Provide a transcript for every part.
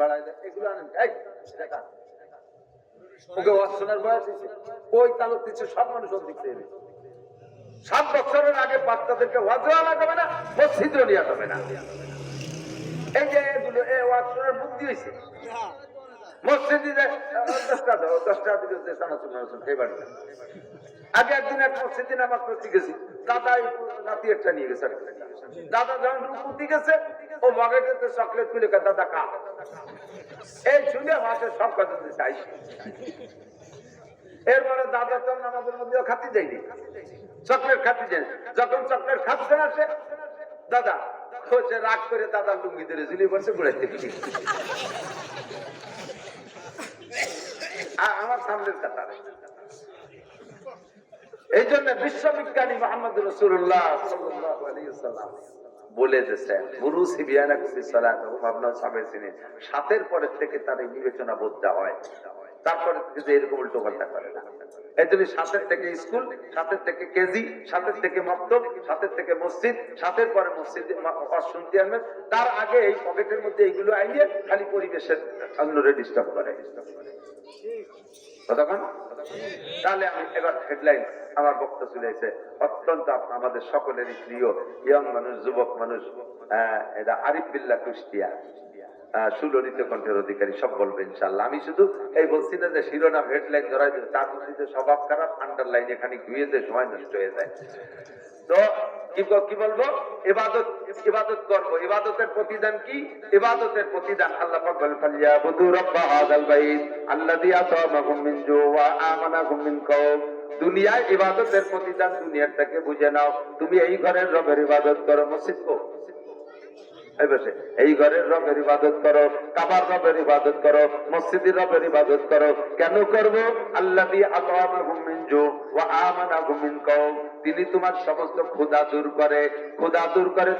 বাড়ায় দেয়, এগুলো আনেন। ওকে ওয়াশনের বয়স হয়েছে, ওই তালুক দিচ্ছে, সব মানুষ ওর দিক থেকে 7 বছরের আগে বাচ্চাদেরকে ওয়াজও আনা যাবে না, মসজিদেও নিয়ে যাবে না। এই যে এগুলো এই ওয়াশনের বুদ্ধি হয়েছে। মসজিদে 10টা দিকে চানাচুর খেয়ে বাড়ি। আগে একদিন এক মসজিদে নামাজ পড়তে গেছি, দাদা নাতি একটা নিয়ে গেছে। দাদা যখন রুকুতে গেছে, ও মগেটাতে চকলেট তুলে দাদা খা। এই শুনে মাসে সব কথা চাই। এরপরে দাদা তো নামাজের মধ্যে খাতি যায়নি, চকলেট খাতি যায়। যখন চকলেট খাচ্ছে না সে, দাদা সে রাগ করে দাদা লুঙ্গি ধরে ঝুলিয়ে পড়ছে ঘুরাইতে। আমার সামনের কথা। এই জন্য বিশ্ববিজ্ঞানী মোহাম্মদ রাসূলুল্লাহ সাল্লাল্লাহু আলাইহি ওয়াসাল্লাম বলে দিয়েছেন, গুরু সিবিয়ানা কুসি সালাত ভাবনা সাবে সিনে 7-এর পরের থেকে তার এই বিবেচনা বোধ হয়, তারপরে থেকে এরকম উল্টো পাল্টা করে না। এই জন্য 7-এর থেকে স্কুল, 7-এর থেকে কেজি, 7-এর থেকে মক্তব, 7-এর থেকে মসজিদ, 7-এর পরে মসজিদে শুনতে আনবেন। তার আগে এই পকেটের মধ্যে এইগুলো আইয়ে খালি পরিবেশের অন্যরে ডিস্টার্ব করে। কতক্ষণ? তাহলে আমি এবার হেডলাইন আমার বক্তব্য চলেছে, অত্যন্ত আমাদের সকলেরই প্রিয় ইয়ং মানুষ, যুবক মানুষ, এটা আরিফ বিল্লাহ কুষ্টিয়া, সুললিত কণ্ঠের অধিকারী, সব বলবে ইনশাল্লাহ। আমি শুধু এই বলছি না যে শিরোনাম হেডলাইন ধরাই দেবে, তার মধ্যে যে স্বভাব খারাপ, আন্ডারলাইন এখানে ধুয়ে দিয়ে সময় নষ্ট হয়ে যায়। তো কি বলবো? ইবাদত করবো। ইবাদতের প্রতিদান কি? ইবাদতের প্রতিদান আল্লাহ পাক বলেন, ফালিয়াবুদু রাব্ব হাযাল বাইত আল্লাযী আতামাহুম মিন জু ওয়া আমানাহুম মিন খাউফ। দুনিয়ায় ইবাদতের প্রতিদান দুনিয়াটাকে বুঝে নাও। তুমি এই ঘরের রবের ইবাদত করো, মসজিদ কো এই ঘরের রবের ইবাদত করো, কাবার রবের ইবাদত করো, মসজিদের রবের ইবাদত করো। কেন করবো? আল্লাযী আতামাহুম মিন জু ওয়া আমানাহুম মিন খাউফ। তিনি তোমার সমস্ত ক্ষুধা দূর করে,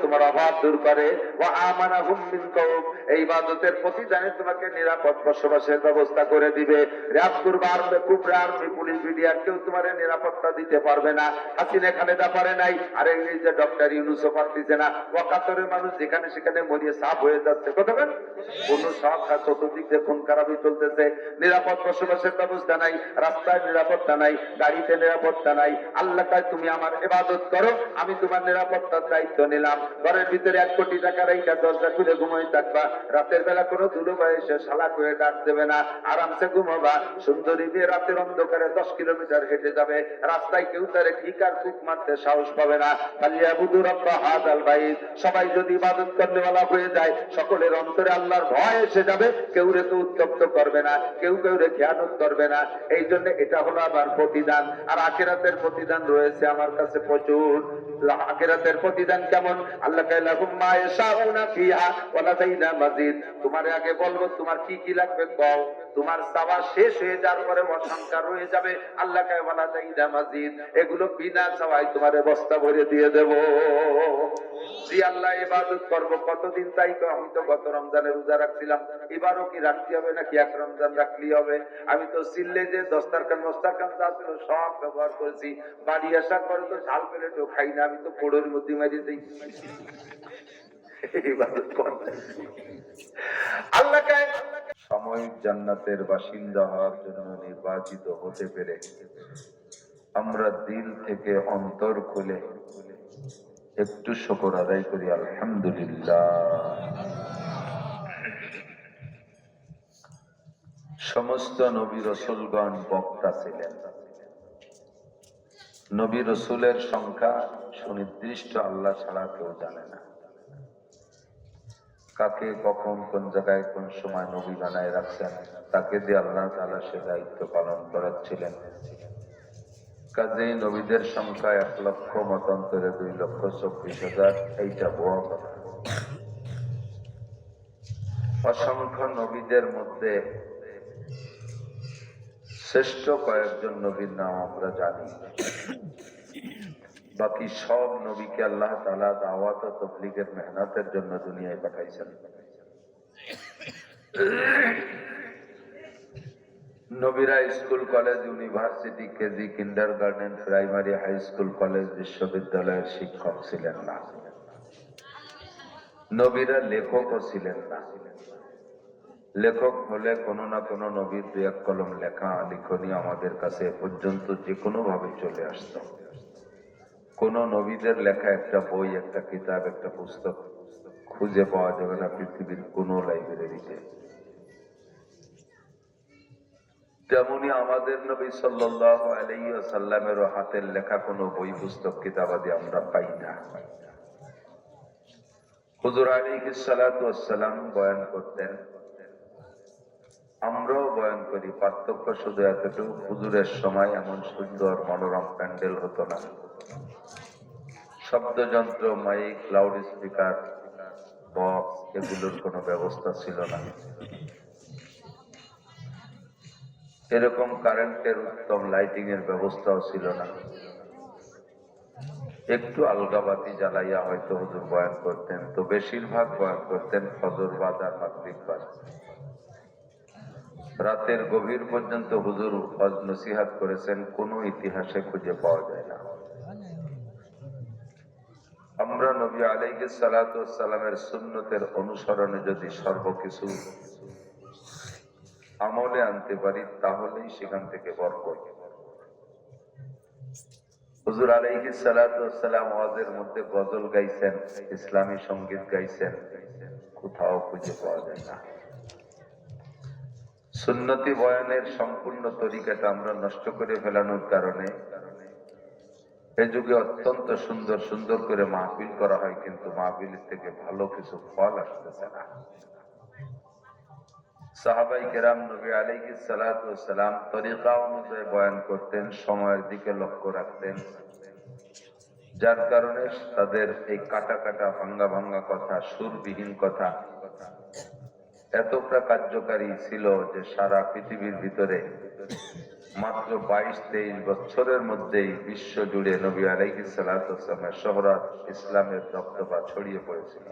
তোমার অভাব দূর করে। ওয়া আমানাহুম মিন খাউফ। এই ইবাদতের প্রতিদানে তোমাকে নিরাপদ বসবাসের ব্যবস্থা করে দিবে। র‍্যাব কুরবার কুবরা আর্মি পুলিশ বিডিআর কেউ তোমার নিরাপত্তা দিতে পারবে না। হাসিনা খালেদা পারে নাই, আর এই যে ডক্টর ইউনূসও পারতেছে না। ওয়াকাতরের মানুষ যেখানে সেখানে মরিয়ে সাফ হয়ে যাচ্ছে। কতক্ষণ? কোন সব চতুর্দিক দিয়ে খুন খারাপি চলতেছে। নিরাপদ বসবাসের ব্যবস্থা নাই, রাস্তায় নিরাপত্তা নাই, গাড়িতে নিরাপত্তা নাই। আল্লাহ কয়, তুমি আমার ইবাদত করো, আমি তোমার নিরাপত্তার দায়িত্ব নিলাম। ঘরের ভিতরে 1 কোটি টাকা রেখে দরজা খুলে ঘুমাই থাকবা। রাতের বেলা কোনো ধুলোবাই এসে শালাক হয়ে ডাক দেবে না, আরামসে ঘুমাবা। সুন্দরী মেয়ে রাতের অন্ধকারে 10 কিলোমিটার হেঁটে যাবে, রাস্তায় কেউ তারে কিকার কুক মারতে সাহস পাবে না। ফালিয়াবুদু রাব্ব হাযাল বাইত। সবাই যদি ইবাদত করনেওয়ালা হয়ে যায়, সকলের অন্তরে আল্লাহর ভয় এসে যাবে। কেউ রে তো উত্তপ্ত করবে না, কেউ রে খেয়ানত করবে না। এই জন্য এটা হলো আমার প্রতিদান। আর আখিরাতের প্রতিদান রয়েছে আমার কাছে প্রচুর। আখিরাতের প্রতিদান কেমন? আল্লাহ কয়, লাহুম মা ইয়াশাউনা ফিহা ওয়া লাদাইনা মাজিদ। তোমারে আগে বলবো তোমার কি কি লাগবে কও। তোমার চাওয়া শেষ হয়ে যাওয়ার পরে অসংখ্য রয়ে যাবে। আল্লাহ কয়, ওয়া লাদাইনা মাজিদ। এগুলো বিনা চাওয়ায় তোমারে বস্তা ভরে দিয়ে দেব। জি আল্লাহ, ইবাদত করবো কতদিন? তাই তো আমি তো গত রমজানে রোজা রাখছিলাম, এবারও কি রাখতে হবে নাকি 1 রমজান রাখলেই হবে? আমি তো সিল্লে যে দস্তারখান যা ছিল সব ব্যবহার করেছি। বাড়ি আসার পরে তো ঝাল প্লেটও খাই না, আমি তো কোড়ের মধ্যে মারিয়ে দিই। ইবাদত করতে আল্লাহ কয়, সাময়িক জান্নাতের বাসিন্দা হওয়ার জন্য নির্বাচিত হতে পেরে আমরা দিল থেকে অন্তর খুলে একটু শুকর আদায় করি, আলহামদুলিল্লাহ। সমস্ত নবী রাসূলগণ বক্তা ছিলেন। নবী রাসূলের সংখ্যা সুনির্দিষ্ট আল্লাহ ছাড়া কেউ জানে না। কাকে কখন কোন জায়গায় কোন সময় নবী বানায় রাখছেন, তাকে দিয়ে আল্লাহ তাআলা সে দায়িত্ব পালন করাচ্ছিলেন। কাজেই নবীদের সংখ্যা 1 লক্ষ, মতান্তরে 2,24,000। এইটা ভুয়া কথা। অসংখ্য নবীদের মধ্যে শ্রেষ্ঠ কয়েকজন নবীর নাম আমরা জানি। বাকি সব নবীকে আল্লাহ তাআলা দাওয়াত ও তাবলীগের মেহনতের জন্য দুনিয়ায় পাঠাইছেন। নবীরা school, college, university, KG, kindergarten, primary, high school, college, বিশ্ববিদ্যালয়ের শিক্ষক ছিলেন না। নবীরা লেখকও ছিলেন না। লেখক হলে কোনো না কোনো নবীর দু এক কলম লেখা লিখনি আমাদের কাছে এ পর্যন্ত যে কোনো ভাবে চলে আসতো। কোন নবীদের লেখা একটা বই, একটা কিতাব, একটা পুস্তক খুঁজে পাওয়া যাবে না পৃথিবীর কোন লাইব্রেরিতে। তেমনি আমাদের নবী সাল্লাল্লাহু আলাইহি ওয়াসাল্লামেরও হাতের লেখা কোনো বই পুস্তক কিতাবাদি আমরা পাই না। হুজুর আলাইহিস সালাতু ওয়াস সালাম বয়ান করতেন, আমরাও বয়ান করি, পার্থক্য শুধু এতটুকু, হুজুরের সময় এমন সুন্দর মনোরম প্যান্ডেল হতো না। শব্দযন্ত্র, মাইক, লাউড স্পিকার, বক্স এগুলোর কোনো ব্যবস্থা ছিল না। এরকম কারেন্টের উত্তম লাইটিং এর ব্যবস্থাও ছিল না। একটু আলগাবাতি জ্বালাইয়া হয়তো হুজুর বয়ান করতেন, তো বেশিরভাগ বয়ান করতেন ফজর বাজার মাগরিব বাজার। রাতের গভীর পর্যন্ত হুজুর ওয়াজ নসিহত করেছেন, কোনো ইতিহাসে খুঁজে পাওয়া যায় না। আমরা নবী আলাইহিস সালাতু ওয়াস সালামের সুন্নতের অনুসরণে যদি সর্বকিছু আমলে আনতে পারি তাহলেই সেখান থেকে বরকত। হুজুর আলাইহিস সালাতু ওয়াস সালাম ওয়াজের মধ্যে গজল গাইছেন, ইসলামী সঙ্গীত গাইছেন, কোথাও খুঁজে পাওয়া যায় না। সুন্নতি বয়ানের সম্পূর্ণ তরিকাটা আমরা নষ্ট করে ফেলানোর কারণে এই যুগে অত্যন্ত সুন্দর সুন্দর করে মাহফিল করা হয়, কিন্তু মাহফিলের থেকে ভালো কিছু ফল আসতেছে না। সাহাবাই কেরাম নবী আলাইহিস সালাতু ওয়াস সালাম তরিকা অনুযায়ী বয়ান করতেন, সময়ের দিকে লক্ষ্য রাখতেন, যার কারণে তাদের এই কাটা কাটা ভাঙ্গা ভাঙ্গা কথা, সুরবিহীন কথা এতটা কার্যকারী ছিল যে সারা পৃথিবীর ভিতরে মাত্র 22-23 বছরের মধ্যেই বিশ্ব জুড়ে নবী আলাইহিস সালাতু ওয়াস সালামের শহরত ইসলামের দবদবা ছড়িয়ে পড়েছিল।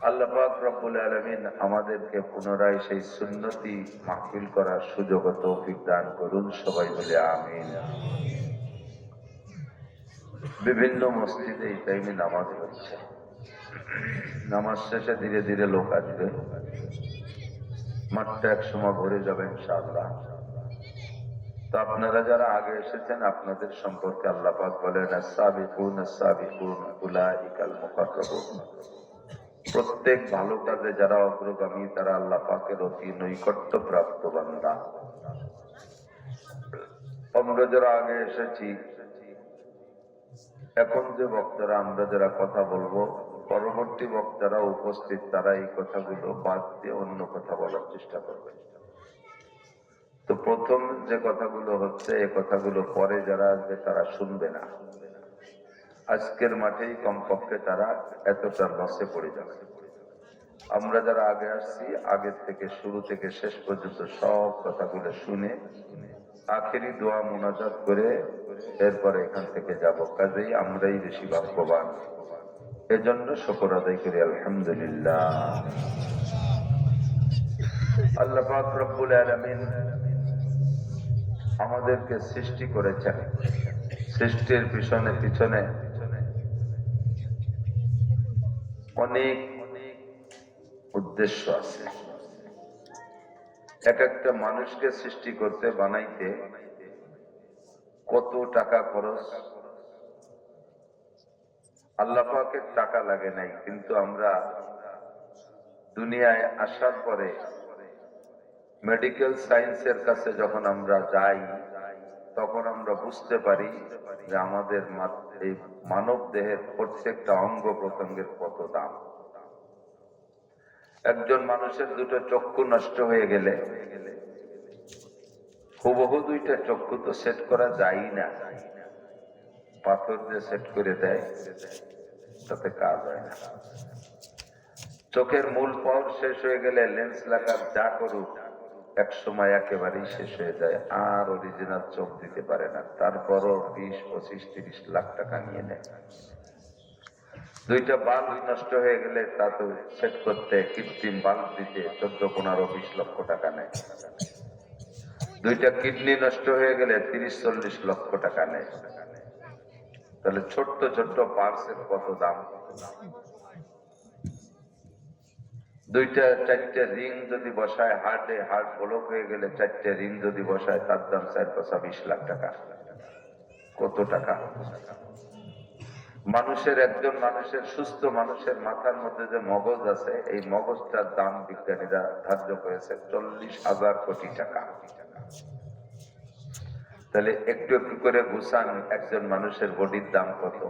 আল্লাহ পাক রব্বুল আলামিন আমাদেরকে পুনরায় সেই সুন্নতি মাহফিল করার সুযোগ ও তৌফিক দান করুন, সবাই বলে আমিন। বিভিন্ন মসজিদে এই টাইমে নামাজ হচ্ছে, নামাজ শেষে ধীরে ধীরে লোক আসবে, মাঠটা এক সময় ভরে যাবে ইনশাআল্লাহ। তো আপনারা যারা আগে এসেছেন আপনাদের সম্পর্কে আল্লাহ পাক বলেন আস-সাবিকুন আস-সাবিকুন উলাইকাল মুকাররাবুন। প্রত্যেক ভালো কাজে যারা অগ্রগামী তারা আল্লাহ পাকের অতি নৈকট্য প্রাপ্ত বান্দা। আমরা যারা আগে এসেছি, এখন যে বক্তারা আমরা যারা কথা বলবো, পরবর্তী বক্তারা উপস্থিত তারা এই কথাগুলো বাদ দিয়ে অন্য কথা বলার চেষ্টা করবে। তো প্রথম যে কথাগুলো হচ্ছে এই কথাগুলো পরে যারা আসবে তারা শুনবে না। আজকের মাঠেই কমপক্ষে তারা এতটা লসে পড়ে যাবে। আমরা যারা আগে আসছি আগের থেকে শুরু থেকে শেষ পর্যন্ত সব কথাগুলো শুনে আখেরি দোয়া মুনাজাত করে এরপরে এখান থেকে যাব, কাজেই আমরাই বেশি ভাগ্যবান। এজন্য শুকর আদায় করি আলহামদুলিল্লাহ। আল্লাহ পাক রব্বুল আলামিন আমাদেরকে সৃষ্টি করেছেন, সৃষ্টির পিছনে পিছনে অনেক উদ্দেশ্য আছে। এক একটা মানুষকে সৃষ্টি করতে বানাইতে কত টাকা খরচ, আল্লাহ পাকের টাকা লাগে নাই, কিন্তু আমরা দুনিয়ায় আসার পরে মেডিকেল সায়েন্সের কাছে যখন আমরা যাই তখন আমরা বুঝতে পারি যে আমাদের এই মানব দেহের প্রত্যেকটা অঙ্গ প্রত্যঙ্গের কত দাম। একজন মানুষের দুটো চক্ষু নষ্ট হয়ে গেলে হুবহু দুইটা চক্ষু তো সেট করা যায় না, পাথর দিয়ে সেট করে দেয়, তাতে কাজ হয় না। চোখের মূল পাওয়ার শেষ হয়ে গেলে লেন্স লাগার যা করুক এক সময় একেবারেই শেষ হয়ে যায়, আর অরিজিনাল চোখ দিতে পারে না। তারপরও 20, 25, 30 লাখ টাকা নিয়ে নেয়। দুইটা বাল্ব নষ্ট হয়ে গেলে তা তো সেট করতে, কৃত্রিম বাল্ব দিতে 14, 15, 20 লক্ষ টাকা নেয়। দুইটা কিডনি নষ্ট হয়ে গেলে 30, 40 লক্ষ টাকা নেয়। তাহলে ছোট্ট ছোট্ট পার্টসের কত দাম। দুইটা চারটে রিং যদি বসায় হার্টে, হার্ট ব্লক হয়ে গেলে চারটে রিং যদি বসায় তার দাম 4-5 লাখ টাকা। কত টাকা! মানুষের, একজন মানুষের, সুস্থ মানুষের মাথার মধ্যে যে মগজ আছে, এই মগজটার দাম বিজ্ঞানীরা ধার্য করেছে 40,000 কোটি টাকা। তাহলে একটু একটু করে গুছান, একজন মানুষের বডির দাম কত?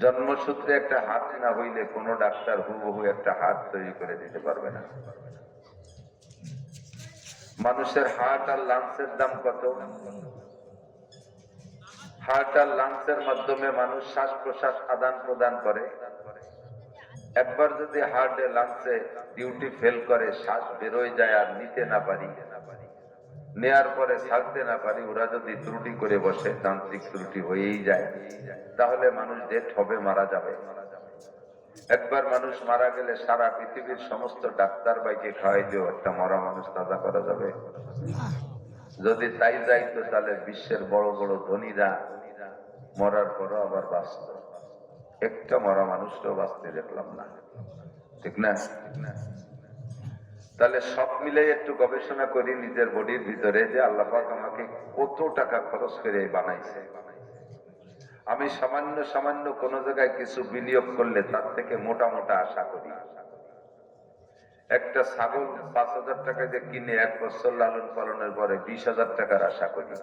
জন্মসূত্রে একটা হাত না হইলে কোনো ডাক্তার হুবহু একটা হাত তৈরি করে দিতে পারবে না। মানুষের হার্ট আর লাংসের দাম কত? হার্ট আর লাংসের মাধ্যমে মানুষ শ্বাস প্রশ্বাস আদান প্রদান করে। একবার যদি হার্টে লাংসে ডিউটি ফেল করে, শ্বাস বেরোয় যায় আর নিতে না পারি, নেয়ার পরে ছাড়তে না পারি, ওরা যদি ত্রুটি করে বসে, যান্ত্রিক ত্রুটি হয়েই যায়, তাহলে মানুষ ডেথ হবে, মারা যাবে। একবার মানুষ মারা গেলে সারা পৃথিবীর সমস্ত ডাক্তার বাইকে খাওয়াইলেও একটা মরা মানুষ তাজা করা যাবে? যদি তাই যাইতো তাহলে বিশ্বের বড় বড় ধনীরা মরার পরও আবার বাঁচত, একটা মরা মানুষটাও বাঁচতে দেখলাম না, ঠিক না? তাহলে সব মিলে একটু গবেষণা করি নিজের বডির ভিতরে, যে আল্লাহ পাক আমাকে কত টাকা খরচ করে বানাইছে। আমি সামান্য সামান্য কোন জায়গায় কিছু বিনিয়োগ করলে তার থেকে মোটা মোটা আশা করি। একটা ছাগল 5,000 টাকা দিয়ে কিনে 1 বছর লালন পালনের পরে 20,000 টাকার আশা করি।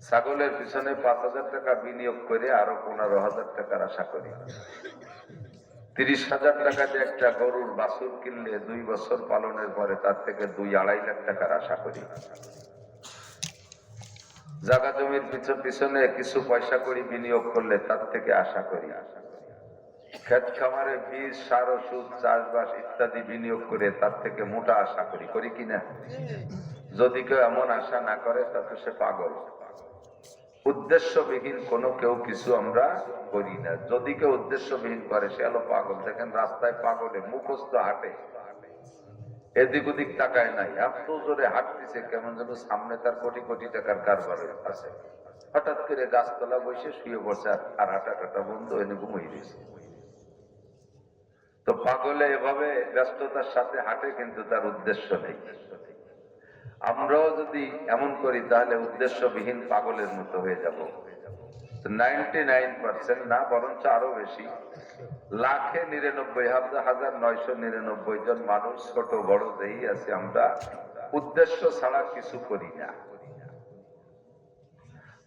ছাগলের পিছনে 5,000 টাকা বিনিয়োগ করে আরো 15,000 টাকার আশা করি। 30,000 টাকা দিয়ে একটা গরুর বাছুর কিনলে 2 বছর পালনের পরে তার থেকে 2-2.5 লাখ টাকার আশা করি। জায়গা জমির পিছনে কিছু পয়সা করে বিনিয়োগ করলে তার থেকে আশা করি। ক্ষেত খামারে বীজ, সার, ওষুধ, চাষবাস ইত্যাদি বিনিয়োগ করে তার থেকে মোটা আশা করি, করি কিনা? যদি কেউ এমন আশা না করে তাতে সে পাগল। উদ্দেশ্যবিহীন কোনো কেউ কিছু আমরা করি না। যদি কেউ উদ্দেশ্যবিহীন করে সে হলো পাগল। দেখেন রাস্তায় পাগলে মুখস্থ হাঁটে, এদিক ওদিক তাকায় নাই, এত জোরে হাঁটতেছে কেমন যেন সামনে তার কোটি কোটি টাকার কারবার আছে। হঠাৎ করে গাছতলা বসে শুয়ে বসে আর হাঁটা টাটা বন্ধ হয়ে ঘুমিয়ে দিয়েছে। তো পাগলে এভাবে ব্যস্ততার সাথে হাঁটে, কিন্তু তার উদ্দেশ্য নেই। আমরাও যদি এমন করি তাহলে উদ্দেশ্যবিহীন পাগলের মতো হয়ে যাব। 99% না, বরঞ্চ আরো বেশি, 1,99,999 জন মানুষ, ছোট বড় যেই আছে, আমরা উদ্দেশ্য ছাড়া কিছু করি না।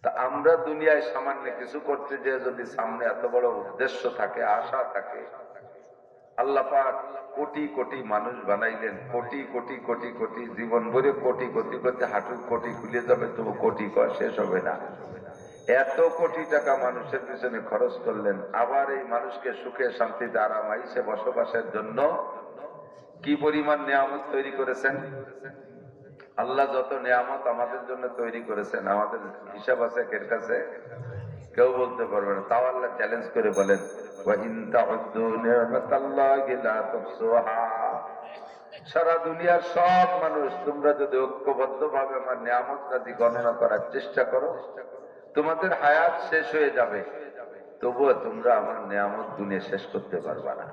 তা আমরা দুনিয়ায় সামান্য কিছু করতে যে যদি সামনে এত বড় উদ্দেশ্য থাকে, আশা থাকে, আল্লাহ পাক কোটি কোটি মানুষ বানাইলেন, কোটি কোটি কোটি কোটি, জীবন ভরে কোটি কোটি করতে হাঁটুর কোটি খুলে যাবে, তবু কোটি কয় শেষ হবে না। এত কোটি টাকা মানুষের পিছনে খরচ করলেন, আবার এই মানুষকে সুখে শান্তিতে আরাম আইসে বসবাসের জন্য কি পরিমাণ নিয়ামত তৈরি করেছেন। আল্লাহ যত নিয়ামত আমাদের জন্য তৈরি করেছেন, আমাদের হিসাব আছে এর কাছে? কেউ বলতে পারবে না। তাও আল্লাহ চ্যালেঞ্জ করে বলেন, সারা দুনিয়ার সব মানুষ তোমরা যদি ঐক্যবদ্ধ ভাবে আমার নিয়ামত রাজি গণনা করার চেষ্টা করো, তোমাদের হায়াত শেষ হয়ে যাবে, তবুও তোমরা আমার নিয়ামত গুণে শেষ করতে পারবা না।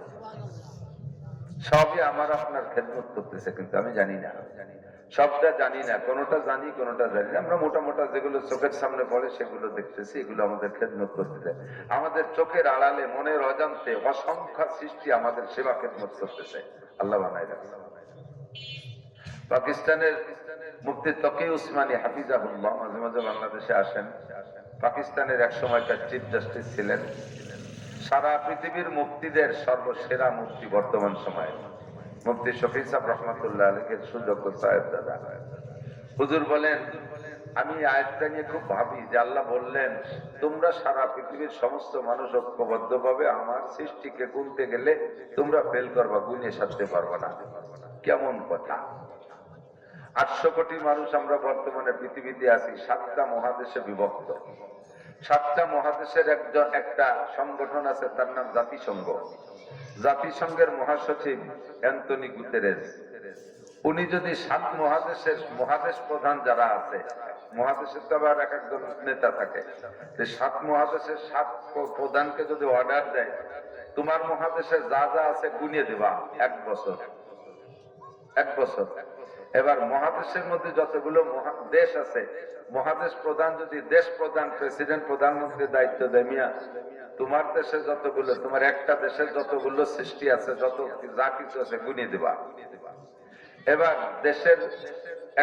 সবই আমার আপনার খেদমত করতেছে, কিন্তু আমি জানি না, সবটা জানি না, কোনোটা জানি কোনোটা জানি না। আমরা মোটা মোটা যেগুলো চোখের সামনে পড়ে সেগুলো দেখতেছি, এগুলো আমাদের খেদমত করতেছে। আমাদের চোখের আড়ালে, মনের অজান্তে অসংখ্য সৃষ্টি আমাদের সেবা খেদমত করতেছে। আল্লাহ বানাই রাখছে। পাকিস্তানের মুফতি তকি উসমানী হাফিজাহুল্লাহ মাঝে মাঝে বাংলাদেশে আসেন। পাকিস্তানের এক সময়কার চিফ জাস্টিস ছিলেন। সারা পৃথিবীর মুফতিদের সর্বসেরা মুফতি বর্তমান সময়ে মুফতি শফি সাহেব রহমাতুল্লাহ আলাইহির সুযোগ্য সাহেব দাদা হুজুর বলেন, আমি আয়াতটা নিয়ে খুব ভাবি যে আল্লাহ বললেন তোমরা সারা পৃথিবীর সমস্ত মানুষ ঐক্যবদ্ধ ভাবে আমার সৃষ্টিকে গুনতে গেলে তোমরা ফেল করবা, গুনে সারতে পারবা না। কেমন কথা! 800 কোটি মানুষ আমরা বর্তমানে পৃথিবীতে আছি, 7টা মহাদেশে বিভক্ত। 7টা মহাদেশের একটা সংগঠন আছে, তার নাম জাতিসংঘ। জাতিসংঘের মহাসচিব অ্যান্টনি গুতেরেস, উনি যদি 7 মহাদেশের মহাদেশ প্রধান যারা আছে, মহাদেশের তো আবার এক একজন নেতা থাকে, 7 মহাদেশের 7 প্রধানকে যদি অর্ডার দেয় তোমার মহাদেশে যা যা আছে গুনিয়ে দেবা 1 বছর। 1 বছর। এবার মহাদেশের মধ্যে যতগুলো দেশ আছে, মহাদেশ প্রধান যদি দেশ প্রধান প্রেসিডেন্ট প্রধানমন্ত্রীর দায়িত্ব দেয়, মিয়া তোমার দেশে যতগুলো, তোমার একটা দেশের যতগুলো সৃষ্টি আছে, যত যা কিছু আছে গুনিয়ে দেবা। এবার দেশের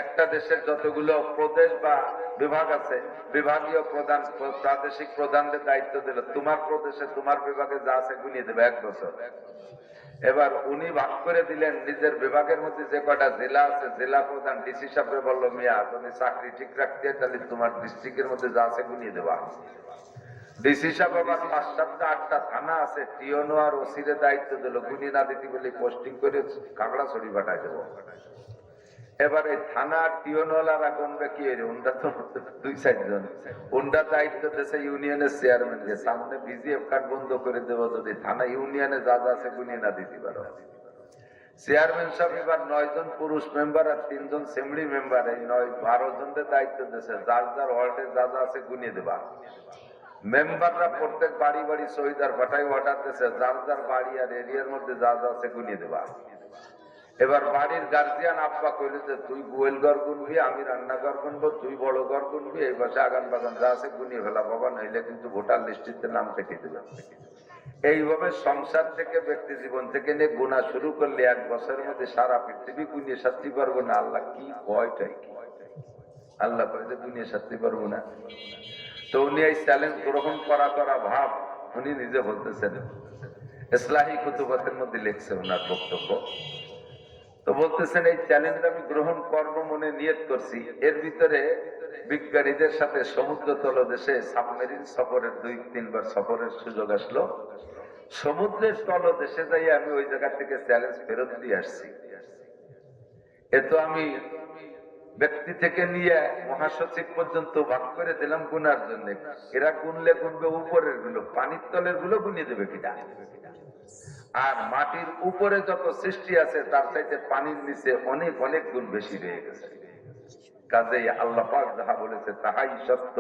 একটা দেশের যতগুলো প্রদেশ বা বিভাগ আছে, বিভাগীয় প্রধান প্রাদেশিক প্রধানদের দায়িত্ব দিল, তোমার প্রদেশে তোমার বিভাগে যা আছে গুনিয়ে দেবে 1 বছর। এবার উনি ভাগ করে দিলেন নিজের বিভাগের মধ্যে যে কটা জেলা আছে, জেলা প্রধান ডিসি সাহেবরে বললো, মিয়া তুমি চাকরি ঠিক রাখতে তাহলে তোমার ডিস্ট্রিক্টের মধ্যে যা আছে গুনিয়ে দেবা। ডিসি সাহেব আবার 5, 7, 8টা থানা আছে, টিওনো আর ওসিরে দায়িত্ব দিল, গুনিয়ে না দিতে বলে পোস্টিং করে খাগড়াছড়ি পাঠাই দেবো। এবার এই থানা টিওনওয়ালারা গুনবে কি, উনটা তো 2-4 জন, উনটা দায়িত্ব দিয়েছে ইউনিয়নের চেয়ারম্যানকে, সামনে বিজিএফ কার্ড বন্ধ করে দেবো যদি থানা ইউনিয়নে যা যা আছে গুনিয়ে না দিতে পারো। চেয়ারম্যান সাহেব এবার 9 জন পুরুষ মেম্বার আর 3 জন সেমলি মেম্বার, এই 9-12 জনদের দায়িত্ব দিয়েছে, যার যার ওয়ার্ডে যা যা আছে গুনিয়ে দেবা। মেম্বাররা প্রত্যেক বাড়ি বাড়ি শহীদার পাঠাই অর্ডার দিয়েছে, যার যার বাড়ি আর এরিয়ার মধ্যে যা যা আছে গুনিয়ে দেবা। এবার বাড়ির গার্জিয়ান আব্বা কইলে যে তুই গোয়েল ঘর গুনবি, আমি রান্নাঘর গুনবো, তুই বড় ঘর গুনবি, এই পাশে আগান বাগান যা আছে গুনিয়ে ফেলা বাবা, নইলে কিন্তু ভোটার লিস্টিতে নাম কেটে দেবে। এইভাবে সংসার থেকে ব্যক্তি জীবন থেকে নিয়ে গুণা শুরু করলে 1 বছরের মধ্যে সারা পৃথিবী গুনিয়ে সারতে পারবো না। আল্লাহ কি কয়টাই কি, আল্লাহ কয় যে গুনিয়ে সারতে পারবো না। তো উনি এই চ্যালেঞ্জ গ্রহণ করা ভাব উনি নিজে বলতেছেন, ইসলাহি কুতুবাতের মধ্যে লিখছে ওনার বক্তব্য। তো বলতেছেন এই চ্যালেঞ্জ আমি গ্রহণ করব মনে নিয়ত করছি। এর ভিতরে বিজ্ঞানীদের সাথে সমুদ্র তলদেশে সাবমেরিন সফরের 2-3 বার সফরের সুযোগ আসলো। সমুদ্রের তলদেশে যাই আমি ওই জায়গা থেকে চ্যালেঞ্জ ফেরত দিয়ে আসছি। এতো আমি ব্যক্তি থেকে নিয়ে মহাসচিব পর্যন্ত ভাগ করে দিলাম গুনার জন্য। এরা গুনলে গুনবে উপরের গুলো, পানির তলের গুলো গুনিয়ে দেবে কিনা, আর মাটির উপরে যত সৃষ্টি আছে তার চাইতে পানির নিচে অনেক অনেক গুণ বেশি রয়ে গেছে। কাজেই আল্লাহ পাক যাহা বলেছে তাহাই সত্য,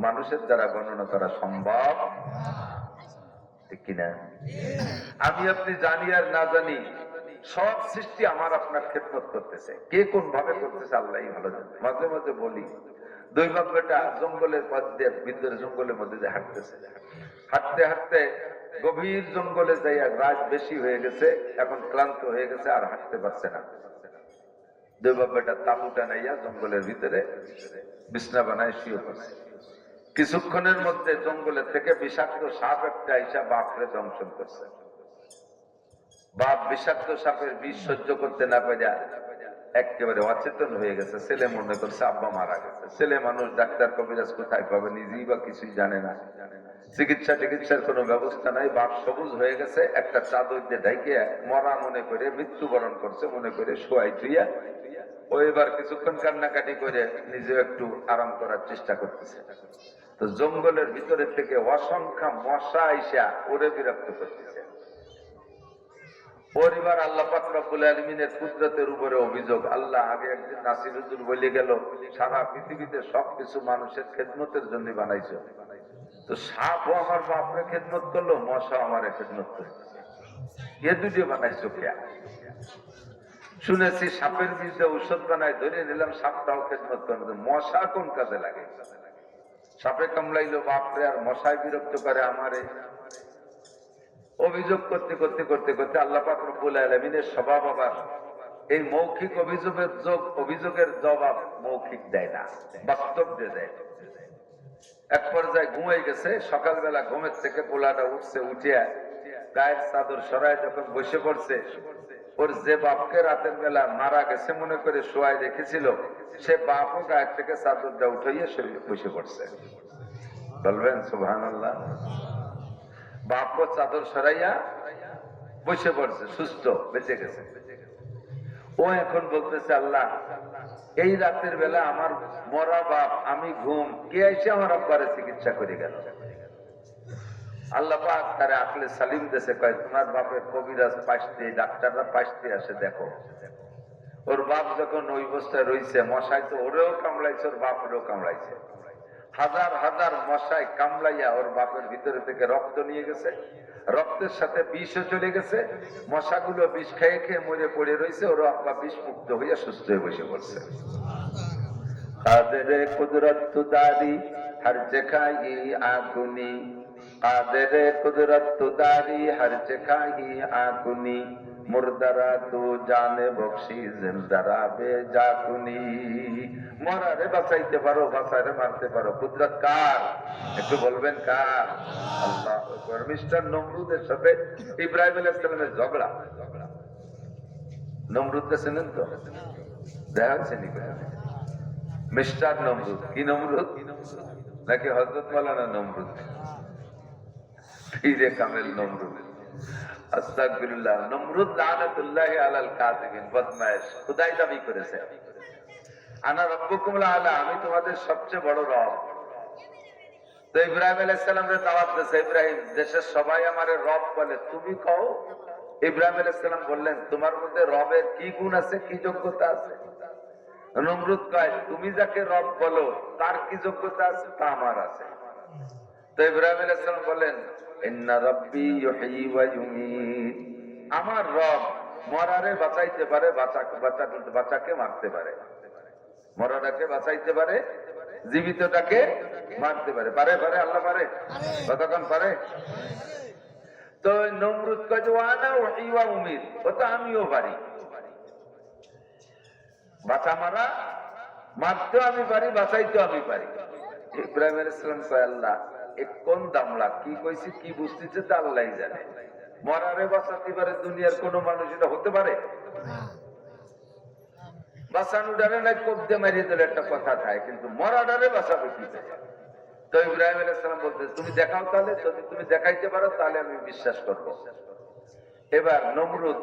মানুষের দ্বারা গণনা করা সম্ভব ঠিক কিনা। আমি আপনি জানি আর না জানি, সব সৃষ্টি আমার আপনার খেদমত করতেছে, কে কোন ভাবে করতেছে আল্লাহই ভালো জানে। মাঝে মাঝে বলি, 2 বাপ বেটা জঙ্গলের পথ দিয়ে ভিতরে জঙ্গলের মধ্যে দিয়ে হাঁটতেছে, হাঁটতে হাঁটতে গভীর জঙ্গলে যাই, রাত বেশি হয়ে গেছে, এখন ক্লান্ত হয়ে গেছে আর হাঁটতে পারছে না। 2 বাপ বেটা তাঁবুটা নাইয়া জঙ্গলের ভিতরে বিছনা বানায় শুয়ে পড়ছে। কিছুক্ষণের মধ্যে জঙ্গলের থেকে বিষাক্ত সাপ একটা আইসা বাপরে দংশন করছে। বাপ বিষাক্ত সাপের বিষ সহ্য করতে না পারে একেবারে অচেতন হয়ে গেছে। ছেলে মনে করছে আব্বা মারা গেছে। ছেলে মানুষ, ডাক্তার কবিরাজ কোথায় পাবে, নিজেই বা কিছুই জানে না, চিকিৎসার কোনো ব্যবস্থা নাই। বাপ সবুজ হয়ে গেছে, একটা চাদর দিয়ে ঢাইকে মরা মনে করে মৃত্যুবরণ করছে মনে করে শোয়াই থুইয়া ও এবার কিছুক্ষণ কান্নাকাটি করে নিজে একটু আরাম করার চেষ্টা করতেছে। তো জঙ্গলের ভিতরে থেকে অসংখ্য মশা আইসা ওরে বিরক্ত করতেছে। পরিবার আল্লাহ পাক রব্বুল আলামিনের কুদরতের উপরে অভিযোগ। আল্লাহ আগে একদিন নাসির হুজুর বলে গেল, সারা পৃথিবীতে সবকিছু মানুষের খেদমতের জন্য বানাইছো। তো সাপও আমার বাপরে খেদমত করলো, মশা আমার খেদমত করলো, এ দুটো বানাইছো কে? শুনেছি সাপের বিরুদ্ধে ঔষধ বানায়, ধরে নিলাম সাপটাও খেদমত করলো, মশা কোন কাজে লাগে? সাপে কামড়াইলো বাপরে, আর মশায় বিরক্ত করে আমারে। অভিযোগ করতে করতে করতে করতে আল্লাহ পাক রব্বুল আলামিনের স্বভাব আবার এই মৌখিক অভিযোগের জবাব মৌখিক দেয় না, বাস্তব দিয়ে দেয়। এক পর্যায়ে ঘুমাই গেছে, সকালবেলা ঘুমের থেকে পোলাটা উঠছে, উঠিয়া গায়ের চাদর সরায় যখন বসে পড়ছে, ওর যে বাপকে রাতের বেলা মারা গেছে মনে করে শোয়াই রেখেছিল, সে বাপও গায়ের থেকে চাদরটা উঠাইয়া বসে পড়ছে। বলবেন সুবহানাল্লাহ। বাপও চাদর সরাইয়া বসে পড়ছে, সুস্থ, বেঁচে গেছে। ও এখন বলতেছে, আল্লাহ এই রাতের বেলা আমার মরা বাপ, আমি ঘুম, কে এসে আমার আব্বারে চিকিৎসা করে গেল? আল্লাহ পাক তারে আকলে সালিম দেশে কয়, তোমার বাপের কবিরাজ পাশতে, ডাক্তাররা পাশতে আসে দেখো। ওর বাপ যখন ওই অবস্থায় রয়েছে, মশাই তো ওরেও কামড়াইছে, ওর বাপেরও কামড়াইছে। হাজার হাজার মশাই কামড়াইয়া ওর বাপের ভিতরে থেকে রক্ত নিয়ে গেছে, রক্তের সাথে বিষও চলে গেছে, মশাগুলো বিষ খেয়ে খেয়ে মরে পড়ে রয়েছে, ওর আব্বা বিষ মুক্ত হইয়া সুস্থ হয়ে বসে পড়ছে। কাদের কুদরত তুদারি হর জখাহি আগুনি, কাদের কুদরত তুদারি হর জখাহি আগুনি, মুর্দারা তো জানে বখশি জিন্দারা বেজাকুনি। মরারে বাঁচাইতে পারো, বাঁচারে মারতে পারো, কুদরত কার? একটু বলবেন কার? আল্লাহ আকবার। মিস্টার নমরুদের সাথে ইব্রাহিম আলাইহিস সালামের ঝগড়া। নমরুদকে চেনেন তো? দেখা হচ্ছে নি? মিস্টার নমরুদ। কি নমরুদ? নাকি হযরত মাওলানা নমরুদ? পীরে কামেল নমরুদ। আস্তাগফিরুল্লাহ। নমরুদ লানাতুল্লাহি আলাল কাযিবিন, বদমাইশ, খোদাই দাবি করেছে, আনা রাব্বুকুমুল আলা, আমি তোমাদের সবচেয়ে বড় রব। তো ইব্রাহিম আলাইহিস সালামের দাওয়াত দিয়েছে, ইব্রাহিম দেশের সবাই আমারে রব বলে, তুমি কও। ইব্রাহিম আলাইহিস সালাম বললেন, তোমার মধ্যে রবের কি গুণ আছে, কি যোগ্যতা আছে? নমরুদ কয়, তুমি যাকে রব বলো তার কি যোগ্যতা আছে? তা আমার আছে। তো ইব্রাহিম আলাইহিস সালাম বলেন, ইন্না রাব্বি ইউহয়ী ওয়া ইউমীত, আমার রব মরারে বাঁচাইতে পারে, বাঁচাকে মারতে পারে। মরাটাকে বাঁচাইতে পারে, জীবিতটাকে মারতে পারে। পারে পারে আল্লাহ পারে? কতক্ষণ পারে? তো নমরুদ কয় যে ওয়ানা উহয়ী ওয়া উমীত, ও তো আমিও পারি, বাঁচা মারা, মারতেও আমি পারি, বাঁচাইতেও আমি পারি। ইব্রাহিম আলাইহিস সালাম কয়, আল্লাহ এ কোন দামলা, কি কইছি কি বুঝতেছে তা আল্লাহই জানে। মরারে বাঁচাতে পারে দুনিয়ার কোন মানুষ, এটা হতে পারে? বাঁচানো ডারে নাই কবদে মারিয়ে দিলে একটা কথা থাকে, কিন্তু মরা ডারে বাঁচাবে কি? তো ইব্রাহিম আলাইহিস সালাম বলতে, তুমি দেখাও তাহলে, যদি তুমি দেখাইতে পারো তাহলে আমি বিশ্বাস করবো। এবার নমরুদ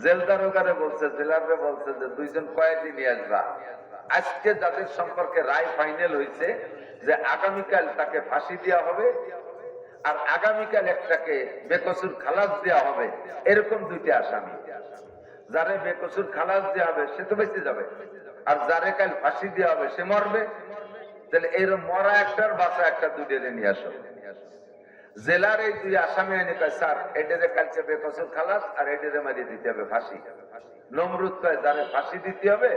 জেলদারোগারে বলছে, জেলারে বলছে যে দুইজন কয়েদি নিয়ে আসবা। আজকে যাদের সম্পর্কে রায় ফাইনাল হয়েছে যে আগামীকাল তাকে ফাঁসি দেওয়া হবে, আর আগামীকাল একটাকে বেকসুর খালাস দেওয়া হবে, এরকম দুইটা আসামি। যারে বেকসুর খালাস দেওয়া হবে সে তো বেঁচে যাবে, আর যারে কাল ফাঁসি দেওয়া হবে সে মরবে। তাহলে এরকম মরা একটার বাঁচা একটা, দুইটারে নিয়ে আসো। জেলার এই দুই আসামি এনে কয়, স্যার এটারে কালকে বেকসুর খালাস, আর এটারে মারিয়ে দিতে হবে ফাঁসি। নমরুদ কয়, যারে ফাঁসি দিতে হবে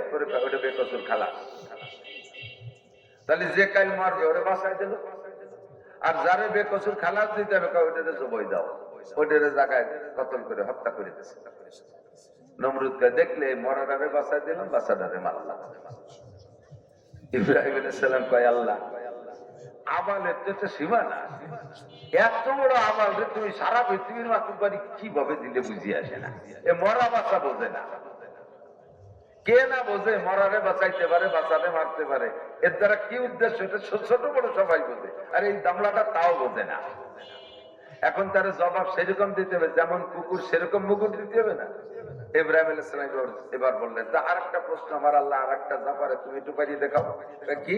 ওটা বেকসুর খালাস। তাহলে যে কাল মরবে ওরে বাঁচাই দিল, আর যারে বেকসুর খালাস দিতে হবে ওইটারে জবাই দাও, ওইটারে জায়গায় কতল করে হত্যা করে দিচ্ছে। নমরুদ কয়, দেখলে মরাটারে বাঁচাই দিলাম, বাঁচাটারে মারলাম। ইব্রাহিম আলাইহিস সালাম কয়, আল্লাহ আমালের তো একটা সীমা না, এত বড় আমাল রে তুমি সারা পৃথিবীর মাতৃবাড়ি কিভাবে দিলে বুঝিয়ে আসে না। এ মরা বাঁচা বোঝে না, কে না বোঝে মরারে বাঁচাইতে পারে, বাঁচারে মারতে পারে, এর দ্বারা কি উদ্দেশ্য এটা ছোট বড় সবাই বোঝে, আর এই দামলাটা তাও বোঝে না। এখন তার জবাব সেরকম দিতে হবে, যেমন কুকুর সেরকম মুকুট দিতে হবে না। ইব্রাহিম আলাইহিস সালাম এবার বললেন, তা আরেকটা প্রশ্ন আমার আল্লাহ আরেকটা ব্যাপারে তুমি একটু পাঠিয়ে দেখাও। কি?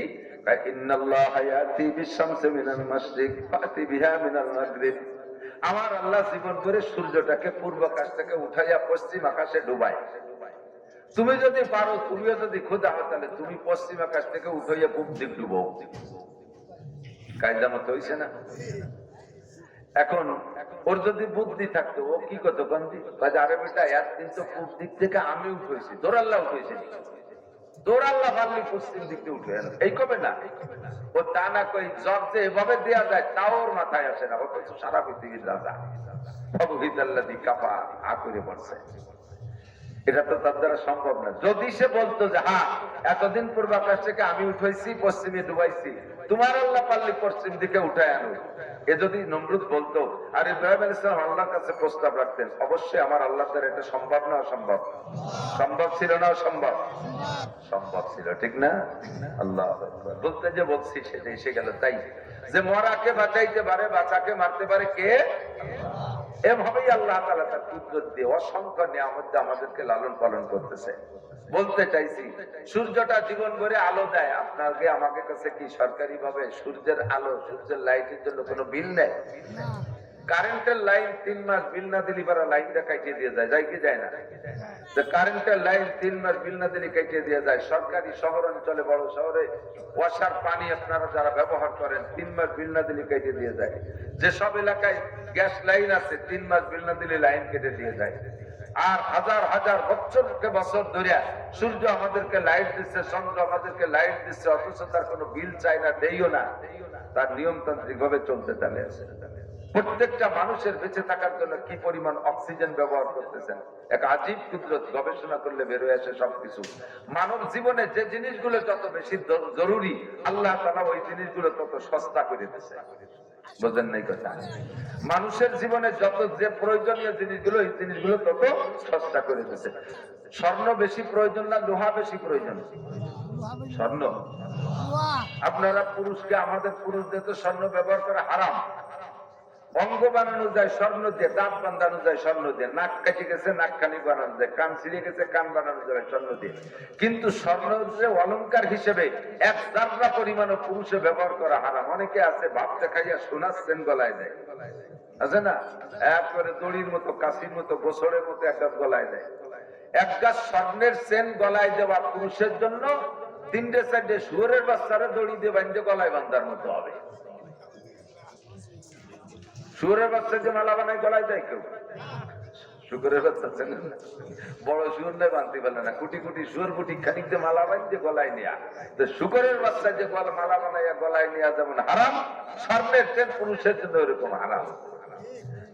ইন্নাল্লাহা ইয়াতি বিশ-শামসি মিনাল মাশরিক ফাতি বিহা মিনাল মাগরিব, আমার আল্লাহ জীবন করে সূর্যটাকে পূর্ব আকাশ থেকে উঠাইয়া পশ্চিম আকাশে ডুবায়। তুমি যদি পারো, তুমিও যদি খোদা হও, তাহলে তুমি পশ্চিম আকাশ থেকে উঠাইয়া পূর্ব দিক ডুবো। কায়দা মতো হইছে না? এখন ওর যদি বুদ্ধি থাকতো ও কি করতো? আরে বেটা, একদিন তো পূর্ব দিক থেকে আমি উঠেছি, তোর আল্লাহ উঠেছে, তোর আল্লাহ পারলি পশ্চিম দিকে উঠে এলো, এই কবে না? ও তা না কই জব যে এভাবে দেওয়া যায় তাও ওর মাথায় আসে না। ও তো সারা পৃথিবীর রাজা, ভগবিতাল্লাদি কাপা আ করে পড়ছে। এটা তো তার দ্বারা সম্ভব না। যদি সে বলতো যে হ্যাঁ এতদিন পূর্বাকাশ থেকে আমি উঠেছি, পশ্চিমে ডুবাইছি, তোমার আল্লাহ পারলি পশ্চিম দিকে উঠায় আনো, এ যদি নমরুদ বলতো, আর ইব্রাহিম আলাইহিস সালাম আল্লাহর কাছে প্রস্তাব রাখতেন, অবশ্যই আমার আল্লাহ দ্বারা এটা সম্ভব না অসম্ভব? সম্ভব ছিল না অসম্ভব? সম্ভব ছিল, ঠিক না? আল্লাহ বলতে যে বলছি সেটা এসে গেল। তাই যে মরাকে বাঁচাইতে পারে, বাঁচাকে মারতে পারে কে? এভাবেই আল্লাহ তাআলা তার কুদরত দিয়ে অসংখ্য নিয়ামত আমাদেরকে লালন পালন করতেছে। বলতে চাইছি, সূর্যটা জীবন ভরে আলো দেয়, আপনাকে আমাকে কাছে কি সরকারি ভাবে সূর্যের আলো, সূর্যের লাইটের জন্য কোনো বিল নেই? কারেন্টের লাইন 3 মাস বিল না দিলে পারা লাইনটা কাটিয়ে দিয়ে যায়, যায় কি যায় না? কারেন্টের লাইন 3 মাস বিল না দিলে কাটিয়ে দিয়ে যায়। সরকারি শহর অঞ্চলে, বড় শহরে ওয়াসার পানি আপনারা যারা ব্যবহার করেন 3 মাস বিল না দিলে কাটিয়ে দিয়ে যায়। যেসব এলাকায় গ্যাস লাইন আছে, 3 মাস বিল না দিলে লাইন কেটে দিয়ে যায়। আর হাজার হাজার বছরকে বছর ধরে সূর্য আমাদেরকে লাইট দিচ্ছে, চন্দ্র আমাদেরকে লাইট দিচ্ছে, অথচ তার কোনো বিল চাই না, দেইও না। তার নিয়মতান্ত্রিক ভাবে চলতে চলে আছে। প্রত্যেকটা মানুষের বেঁচে থাকার জন্য কি পরিমাণ অক্সিজেন ব্যবহার করতেছেন, এক আজীব কুদরত, গবেষণা করলে বের হয়ে আসে সবকিছু। মানব জীবনে যে জিনিসগুলো যত বেশি জরুরি, আল্লাহ তাআলা ওই জিনিসগুলো তত সস্তা করে দিয়েছে। বোঝেন নাই কথা? মানুষের জীবনে যত যে প্রয়োজনীয় জিনিসগুলো, এই জিনিসগুলো তত সস্তা করে দিয়েছে। স্বর্ণ বেশি প্রয়োজন না লোহা বেশি প্রয়োজন? স্বর্ণ। আপনারা পুরুষকে, আমাদের পুরুষদের তো স্বর্ণ ব্যবহার করা হারাম। অঙ্গ বানানো যায় স্বর্ণ দিয়ে, দাঁত বাঁধানো যায় স্বর্ণ দিয়ে, নাক কেটে গেছে নাকখানি বানানো যায়, কান ছিঁড়ে গেছে কান বানানো যায় স্বর্ণ দিয়ে। কিন্তু স্বর্ণ যে অলংকার হিসেবে এক জাররা পরিমাণও পুরুষে ব্যবহার করা হারাম। অনেকে আছে ভাব দেখাইয়া সোনার চেন গলায় দেয়, আছে না? একবারে দড়ির মতো, কাশির মতো, গোসলের মতো একটা গলায় দেয়। এক গাছ স্বর্ণের চেন গলায় দেওয়া পুরুষের জন্য 3-4 শুয়োরের বাচ্চারা দড়ি দিয়ে বাঁধতে গলায় বান্ধার মতো হবে। শুয়োরের বাচ্চা যে মালা বানায় গলায় দেয় কেউ? শুকুরের বাচ্চা চেনেন না? বড় শুয়োর নেই বানতে পারলে না, কোটি কোটি শুয়োর কোটি খানিক যে মালা বাঁধতে গলায় নেয়া। তো শুকুরের বাচ্চা যে মালা বানাইয়া গলায় নেয়া যেমন হারাম, স্বর্ণের চেন পুরুষের জন্য এরকম হারাম।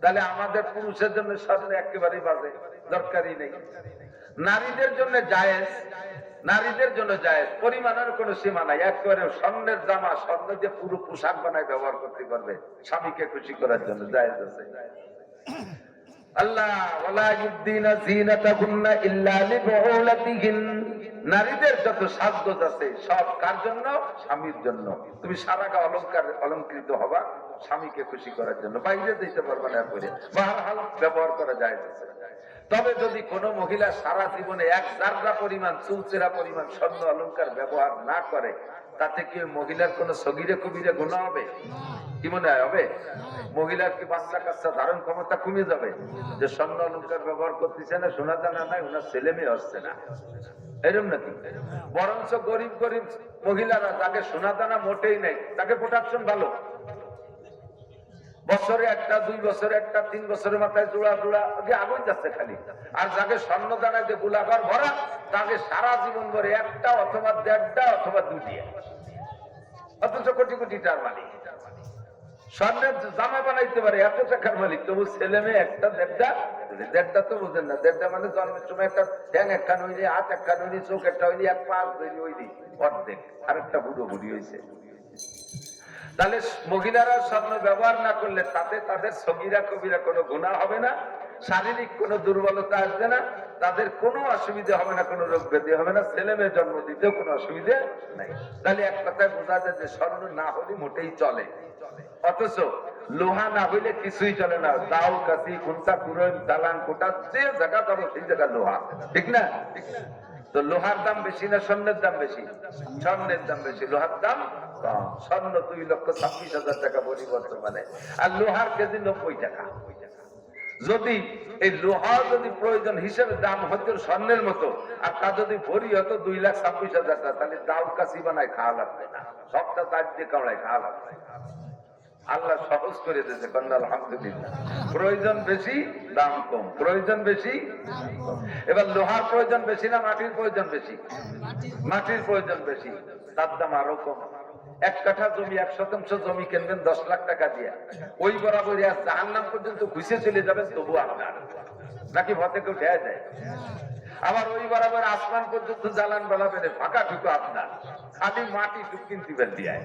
তাহলে আমাদের পুরুষের জন্য স্বর্ণ একেবারেই বাজে, দরকারই নেই। নারীদের জন্য জায়েজ, নারীদের জন্য জায়েজ, পরিমাণের কোনো সীমা নাই। একেবারে স্বর্ণের জামা, স্বর্ণ দিয়ে পুরো পোশাক বানায় ব্যবহার করতে পারবে, স্বামীকে খুশি করার জন্য জায়েজ আছে। আল্লাহ ওয়ালা ইউদ্দিনা যিনাতাহুন্না ইল্লা লিবুলাতিহিন, নারীদের যত সাজগোজ আছে সব কার জন্য? স্বামীর জন্য। তুমি সারা গা অলংকৃত হবা স্বামীকে খুশি করার জন্য, বাইরে দিতে পারবে না। করে বাহরহাল ব্যবহার করা যায়। তবে যদি কোনো মহিলা সারা জীবনে এক জাররা পরিমাণ, চুলচেরা পরিমাণ স্বর্ণ অলংকার ব্যবহার না করে, তাতে কি মহিলার কোনো সগীরে কবিরে গুনাহ হবে? কি মনে হয় হবে? মহিলার কি বাচ্চা কাচ্চা ধারণ ক্ষমতা কমে যাবে যে স্বর্ণ অলংকার ব্যবহার করতেছে না, সোনা দানা নাই, ওনার ছেলে মেয়ে হচ্ছে না, এরকম নাকি? বরঞ্চ গরিব গরিব মহিলারা যাকে সোনা দানা মোটেই নেই, তাকে প্রোটেকশন ভালো। বছরে একটা, 2 বছরে একটা, 3 বছরের মাথায় জোড়া জোড়া আগুন যাচ্ছে খালি। আর যাকে স্বর্ণ দানায় যে গোলাঘর ভরা, তাকে সারা জীবন ভরে একটা অথবা 1.5টা অথবা 2টা, অথচ কোটি কোটি টাকার মালিক। স্বর্ণের জামা বানাইতে পারে, এত টাকার মালিক, তবু ছেলে মেয়ে একটা 1.5টা তো বুঝেন না। 1.5টা মানে জন্মের সময় একটা ঠ্যাং একটা হইনি, হাত একটা হইনি, চোখ একটা হইনি, এক পাশ তৈরি হইনি, অর্ধেক, আরেকটা বুড়ো বুড়ি হয়েছে। তাহলে মহিলারা স্বর্ণ ব্যবহার না করলে তাতে তাদের সগীরা কবিরা কোনো গুনাহ হবে না, শারীরিক কোনো দুর্বলতা আসবে না, তাদের কোনো অসুবিধা হবে না, কোনো রোগ ব্যাধি হবে না, ছেলে মেয়ে জন্ম দিতেও কোনো অসুবিধা নাই। তাহলে এক কথায় বোঝা যায় যে স্বর্ণ না হলে মোটেই চলে। অথচ লোহা না হইলে কিছুই চলে না। দাও, কাশি, খুন্তা, কুড়াল, দালান, কোটা, যে জায়গা পাবো সেই জায়গা লোহা, ঠিক না? তো লোহার দাম বেশি না স্বর্ণের দাম বেশি? স্বর্ণের দাম বেশি, লোহার দাম কম। স্বর্ণ 2,26,000 টাকা বলি বর্তমানে, আর লোহার কেজি 90 টাকা। যদি এই লোহা যদি প্রয়োজন হিসেবে দাম হতো স্বর্ণের মতো, আর তা যদি ভরি হতো 2,26,000 টাকা, তাহলে দাও কাশি বানায় খাওয়া লাগবে না, সবটা দাঁত দিয়ে কামড়ায় খাওয়া লাগবে। আল্লাহ সহজ করে দিয়েছে, কন্যা আলহামদুলিল্লাহ। প্রয়োজন বেশি, দাম কম, প্রয়োজন বেশি। এবার লোহার প্রয়োজন বেশি না মাটির প্রয়োজন বেশি? মাটির প্রয়োজন বেশি, তার দাম আরো কম। 1 কাঠা জমি, 1 শতাংশ জমি কিনবেন 10 লাখ টাকা দিয়ে, ওই বরাবর জাহান্নাম পর্যন্ত ঘুষে চলে যাবেন, তবু আপনার নাকি ভতে কেউ ঢেয়া যায়। আবার ওই বরাবর আসমান পর্যন্ত জ্বালান বালাবেন, ফাঁকা ঠুকো আপনার, খালি মাটি টুক কিনতে দিয়ে।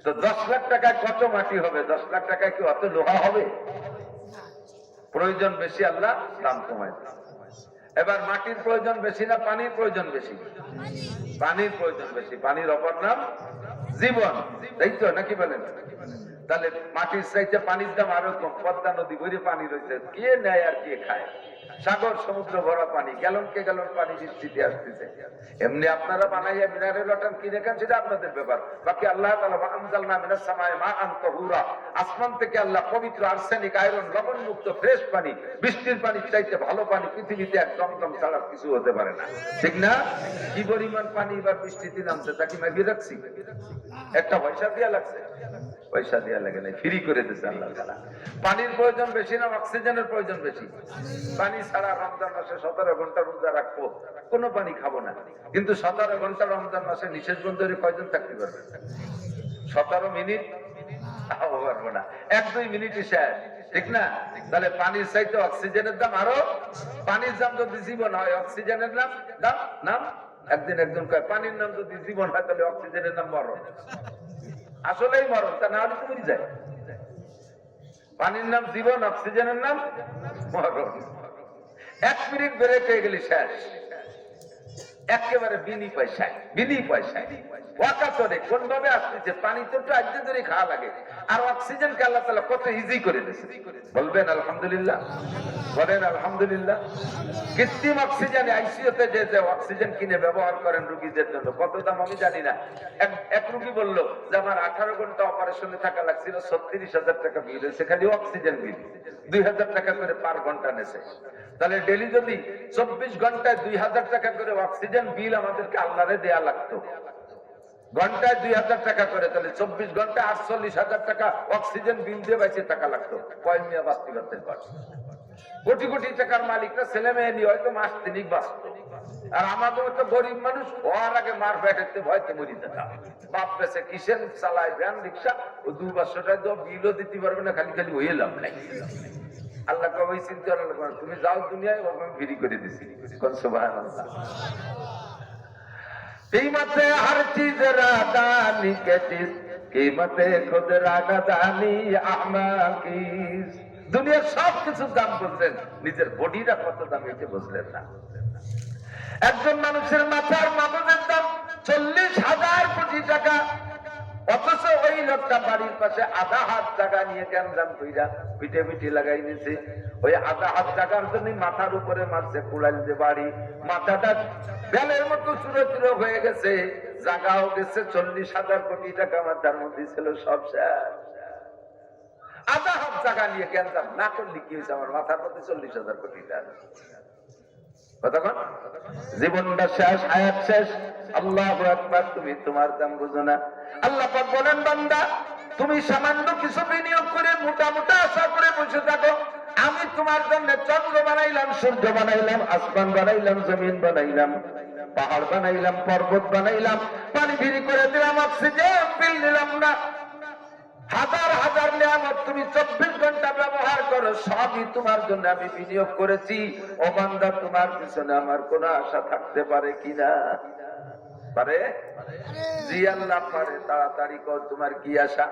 তো 10 লাখ টাকায় কত মাটি হবে? 10 লাখ টাকায় কি অত লোহা হবে? প্রয়োজন বেশি, আল্লাহ দাম কমায়। এবার মাটির প্রয়োজন বেশি না পানির প্রয়োজন বেশি? পানির প্রয়োজন বেশি। পানির অপর নাম জীবন, তাই তো নাকি বলেন? তাহলে মাটির চাইতে পানির দাম আরো কম। পদ্মা নদী ভরে পানি রয়েছে, কে নেয় আর কে খায়? সাগর সমুদ্র ভরা পানি, গ্যালনকে গ্যালন পানি বৃষ্টিতে আসতেছে। এমনি আপনারা বানাইয়া মিনারেল ওয়াটার কিনে খান, সেটা আপনাদের ব্যাপার। বাকি আল্লাহ তাআলা আনজালনা মিনাস সামায়ে মাআন তাহুরা, আসমান থেকে আল্লাহ পবিত্র আর্সেনিক, আয়রন, লবণ মুক্ত ফ্রেশ পানি, বৃষ্টির পানির চাইতে ভালো পানি পৃথিবীতে এক দমদম ছাড়া কিছু হতে পারে না, ঠিক না? কি পরিমাণ পানি এবার বৃষ্টিতে নামছে, তা কি মাগিয়ে রাখছি? একটা পয়সা দিয়া লাগছে? পয়সা দেওয়া লাগে না, ফ্রি করে দিচ্ছে আল্লাহ তাআলা। পানির প্রয়োজন বেশি না অক্সিজেনের প্রয়োজন বেশি? পানি ছাড়া রমজান মাসে 17 ঘন্টা রোজা রাখবো, কোনো পানি খাবো না, কিন্তু 17 ঘন্টা রমজান মাসে নিষেধ বন্ধরে কয়জন থাকতে পারবে? 17 মিনিট তাও পারবো না, 1-2 মিনিটই শেষ, ঠিক না? তাহলে পানির চাইতে অক্সিজেনের দাম আরো, পানির দাম যদি জীবন হয় অক্সিজেনের নাম দাম নাম একদিন একজন কয় পানির নাম যদি জীবন হয় তাহলে অক্সিজেনের নাম মরণ। আসলেই মরণ, তা না হলে তো মরে যায়। পানির নাম জীবন, অক্সিজেনের নাম মরণ। 1 মিনিট ব্রেক হয়ে গেলে শেষ, একেবারে বিনি পয়সায়, বিনি পয়সায় ওয়াকাতরে কোন ভাবে আসতেছে। পানি তো একটু আজকে ধরে খাওয়া লাগে, আর অক্সিজেন কে আল্লাহ তাআলা কত ইজি করে দিয়েছে। বলবেন আলহামদুলিল্লাহ, বলেন আলহামদুলিল্লাহ। কৃত্রিম অক্সিজেন আইসিইউতে যে অক্সিজেন কিনে ব্যবহার করেন রোগীদের জন্য, কত দাম আমি জানি না। এক রোগী বললো যে আমার 18 ঘন্টা অপারেশনে থাকা লাগছিল, 36,000 টাকা বিল হয়েছে, খালি অক্সিজেন বিল 2,000 টাকা করে পার ঘন্টা নেছে। তাহলে ডেলি যদি 24 ঘন্টায় 2,000 টাকা করে অক্সিজেন বিল আমাদেরকে আল্লাহরে দেয়া লাগতো, ঘন্টায় 2,000 টাকা করে, তাহলে 24 ঘন্টায় 48,000 টাকা অক্সিজেন বিল দিয়ে বেঁচে টাকা লাগতো। কয় মিয়া বাঁচতে পারতেন? কোটি কোটি টাকার মালিকরা ছেলে মেয়ে নিয়ে হয়তো মাস 3 বাঁচত, আর আমাদের তো গরিব মানুষ হওয়ার আগে মার পেটে ভয়তে মরি যেতাম। বাপ পেছে কিসেন চালায় ভ্যান রিক্সা, ও 2 বছরটায় তো বিলও দিতে পারবে না, খালি খালি হয়ে লাভ নাই। আল্লাহ কবে চিন্তা করলেন তুমি যাও দুনিয়ায়, আমি ফ্রি করে দিছি। সুবহানাল্লাহ। कीमत हर चीज रादानी के चीज, कीमत खुद रादानी आमा की। দুনিয়ার সব কিছুর দাম বুঝলেন, নিজের বডিটা কত দাম এটা বুঝলেন না। একজন মানুষের মাথার মগজের দাম 40,000 কোটি টাকা, অথচ ওই লোকটা বাড়ির পাশে আধা হাত জায়গা নিয়ে গ্যাঞ্জাম কইরা পিঠে পিঠে লাগাই নিয়েছে। ওই আধা হাত জায়গার জন্য মাথার উপরে মারছে কুড়াল যে বাড়ি, মাথাটা বেলের মতো চুরো চুরো হয়ে গেছে, জায়গাও গেছে, 40,000 কোটি টাকা মাথার মধ্যে ছিল, সব শেষ। আধা হাত জায়গা নিয়ে গ্যাঞ্জাম না করলে কি হয়েছে? আমার মাথার মধ্যে 40,000 কোটি টাকা, কতক্ষণ জীবনটা শেষ, হায়াত শেষ। আল্লাহু আকবার। তুমি তোমার দাম বুঝো না। আল্লাহ পাক বলেন বান্দা তুমি সামান্য কিছু বিনিয়োগ করে মোটা মোটা আশা করে বসে থাকো, আমি তোমার জন্য চন্দ্র বানাইলাম, সূর্য বানাইলাম, আসমান বানাইলাম, জমিন বানাইলাম, পাহাড় বানাইলাম, পর্বত বানাইলাম, পানি ফিরি করে দিলাম, অক্সিজেন বিল দিলাম না। হাজার হাজার নিয়ামত তুমি 24 ঘন্টা ব্যবহার করো, সবই তোমার জন্য আমি বিনিয়োগ করেছি। ও বান্দা তোমার পিছনে আমার কোন আশা থাকতে পারে কিনা? পারে? জি আল্লাহ পারে। তাড়াতাড়ি কর, তোমার কি আশা?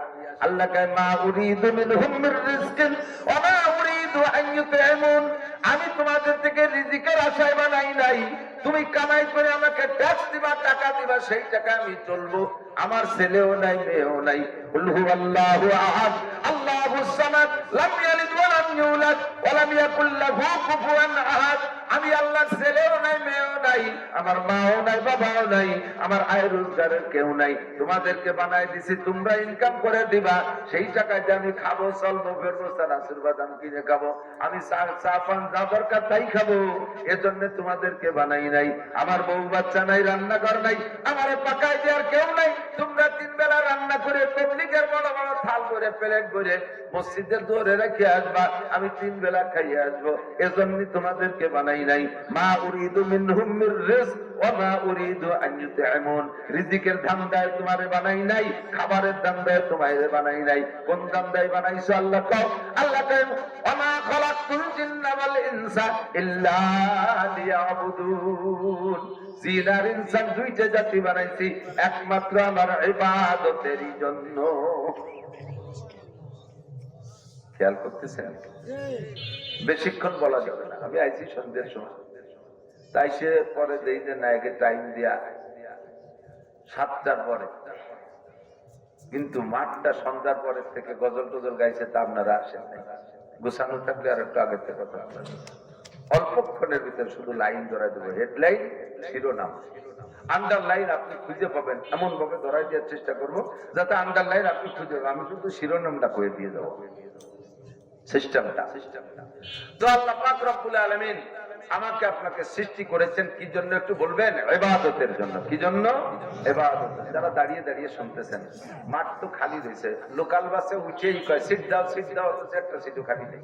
আল্লাহ কয় মা উরিদু মিনহুম মির রিজকিন ওয়া মা উরিদু আন ইউতঈমুন। আমি তোমাদের থেকে রিজিকের আশায় বানাই নাই, তুমি কামাই করে আমাকে ট্যাক্স দিবা, টাকা দিবা, সেই টাকা আমি চলবো। আমার ছেলেও নাই, মেয়েও নাই। কুল হুয়াল্লাহু আহাদ আল্লাহুস সামাদ লাম ইয়ালিদ ওয়া লাম ইউলাদ ওয়া লাম ইয়াকুল লাহু কুফুয়ান আহাদ। আমি আল্লাহর ছেলেও নাই, মেয়েও নাই, আমার মাও নাই, বাবাও নাই, আমার আয় রোজগারের কেউ নাই। তোমাদেরকে বানাই দিছি, তোমরা ইনকাম করে দিবা, সেই টাকায় যে আমি খাবো, চলবো, ফেরবো, চানাচুর বাদাম কিনে খাবো, আমি চা পান যা দরকার তাই খাবো, এজন্য তোমাদেরকে বানাই নাই। আমার বউ বাচ্চা নাই, রান্নাঘর নাই, আমার পাকায় দেওয়ার কেউ নাই। তোমরা 3 বেলা রান্না করে তবলিগের বড় বড় থাল করে প্লেট করে মসজিদের দৌড়ে রেখে আসবা, আমি 3 বেলা খাইয়ে আসবো, এজন্য তোমাদেরকে বানাই নাই। মা উরিদু মিনহুম মির রিজক ওয়া মা উরিদু আন ইউতঈমুন। রিজিকের ধান্দায় তোমারে বানাই নাই, খাবারের ধান্দায় তোমারে বানাই নাই। কোন ধান্দায় বানাইছো আল্লাহ কও? আল্লাহ কয় ওয়া মা খালাকতুল জিন্না ওয়াল ইনসা ইল্লা লিয়াবুদুন। জিন আর ইনসান দুইটা জাতি বানাইছি একমাত্র আমার ইবাদতেরই জন্য। খেয়াল করতেছেন? বেশিক্ষণ বলা যাবে না। আমি আইছি সন্ধ্যের সময়, তাই সে পরে দেই যে নায়কে টাইম দিয়া 7টার পরে, কিন্তু মাঠটা সন্ধ্যার পরের থেকে গজল টজল গাইছে, তা আপনারা আসেন নাই। গোছানো থাকলে আর একটু আগের থেকে কথা বলা যাবে। অল্পক্ষণের ভিতরে শুধু লাইন ধরাই দেবো, হেডলাইন, শিরোনাম, আন্ডারলাইন আপনি খুঁজে পাবেন, এমন ভাবে ধরাই দেওয়ার চেষ্টা করবো যাতে আন্ডারলাইন আপনি খুঁজে পাবেন। আমি শুধু শিরোনামটা করে দিয়ে যাবো, সিস্টেমটা। তো আল্লাহ পাক রব্বুল আলামিন আমাকে আপনাকে সৃষ্টি করেছেন কি জন্য একটু বলবেন? ইবাদতের জন্য। কি জন্য? ইবাদত। যারা দাঁড়িয়ে দাঁড়িয়ে শুনতেছেন, মাঠ তো খালি রয়েছে, লোকাল বাসে উঠেই কয় সিট দাও সিট দাও, অথচ একটা সিটও খালি নেই।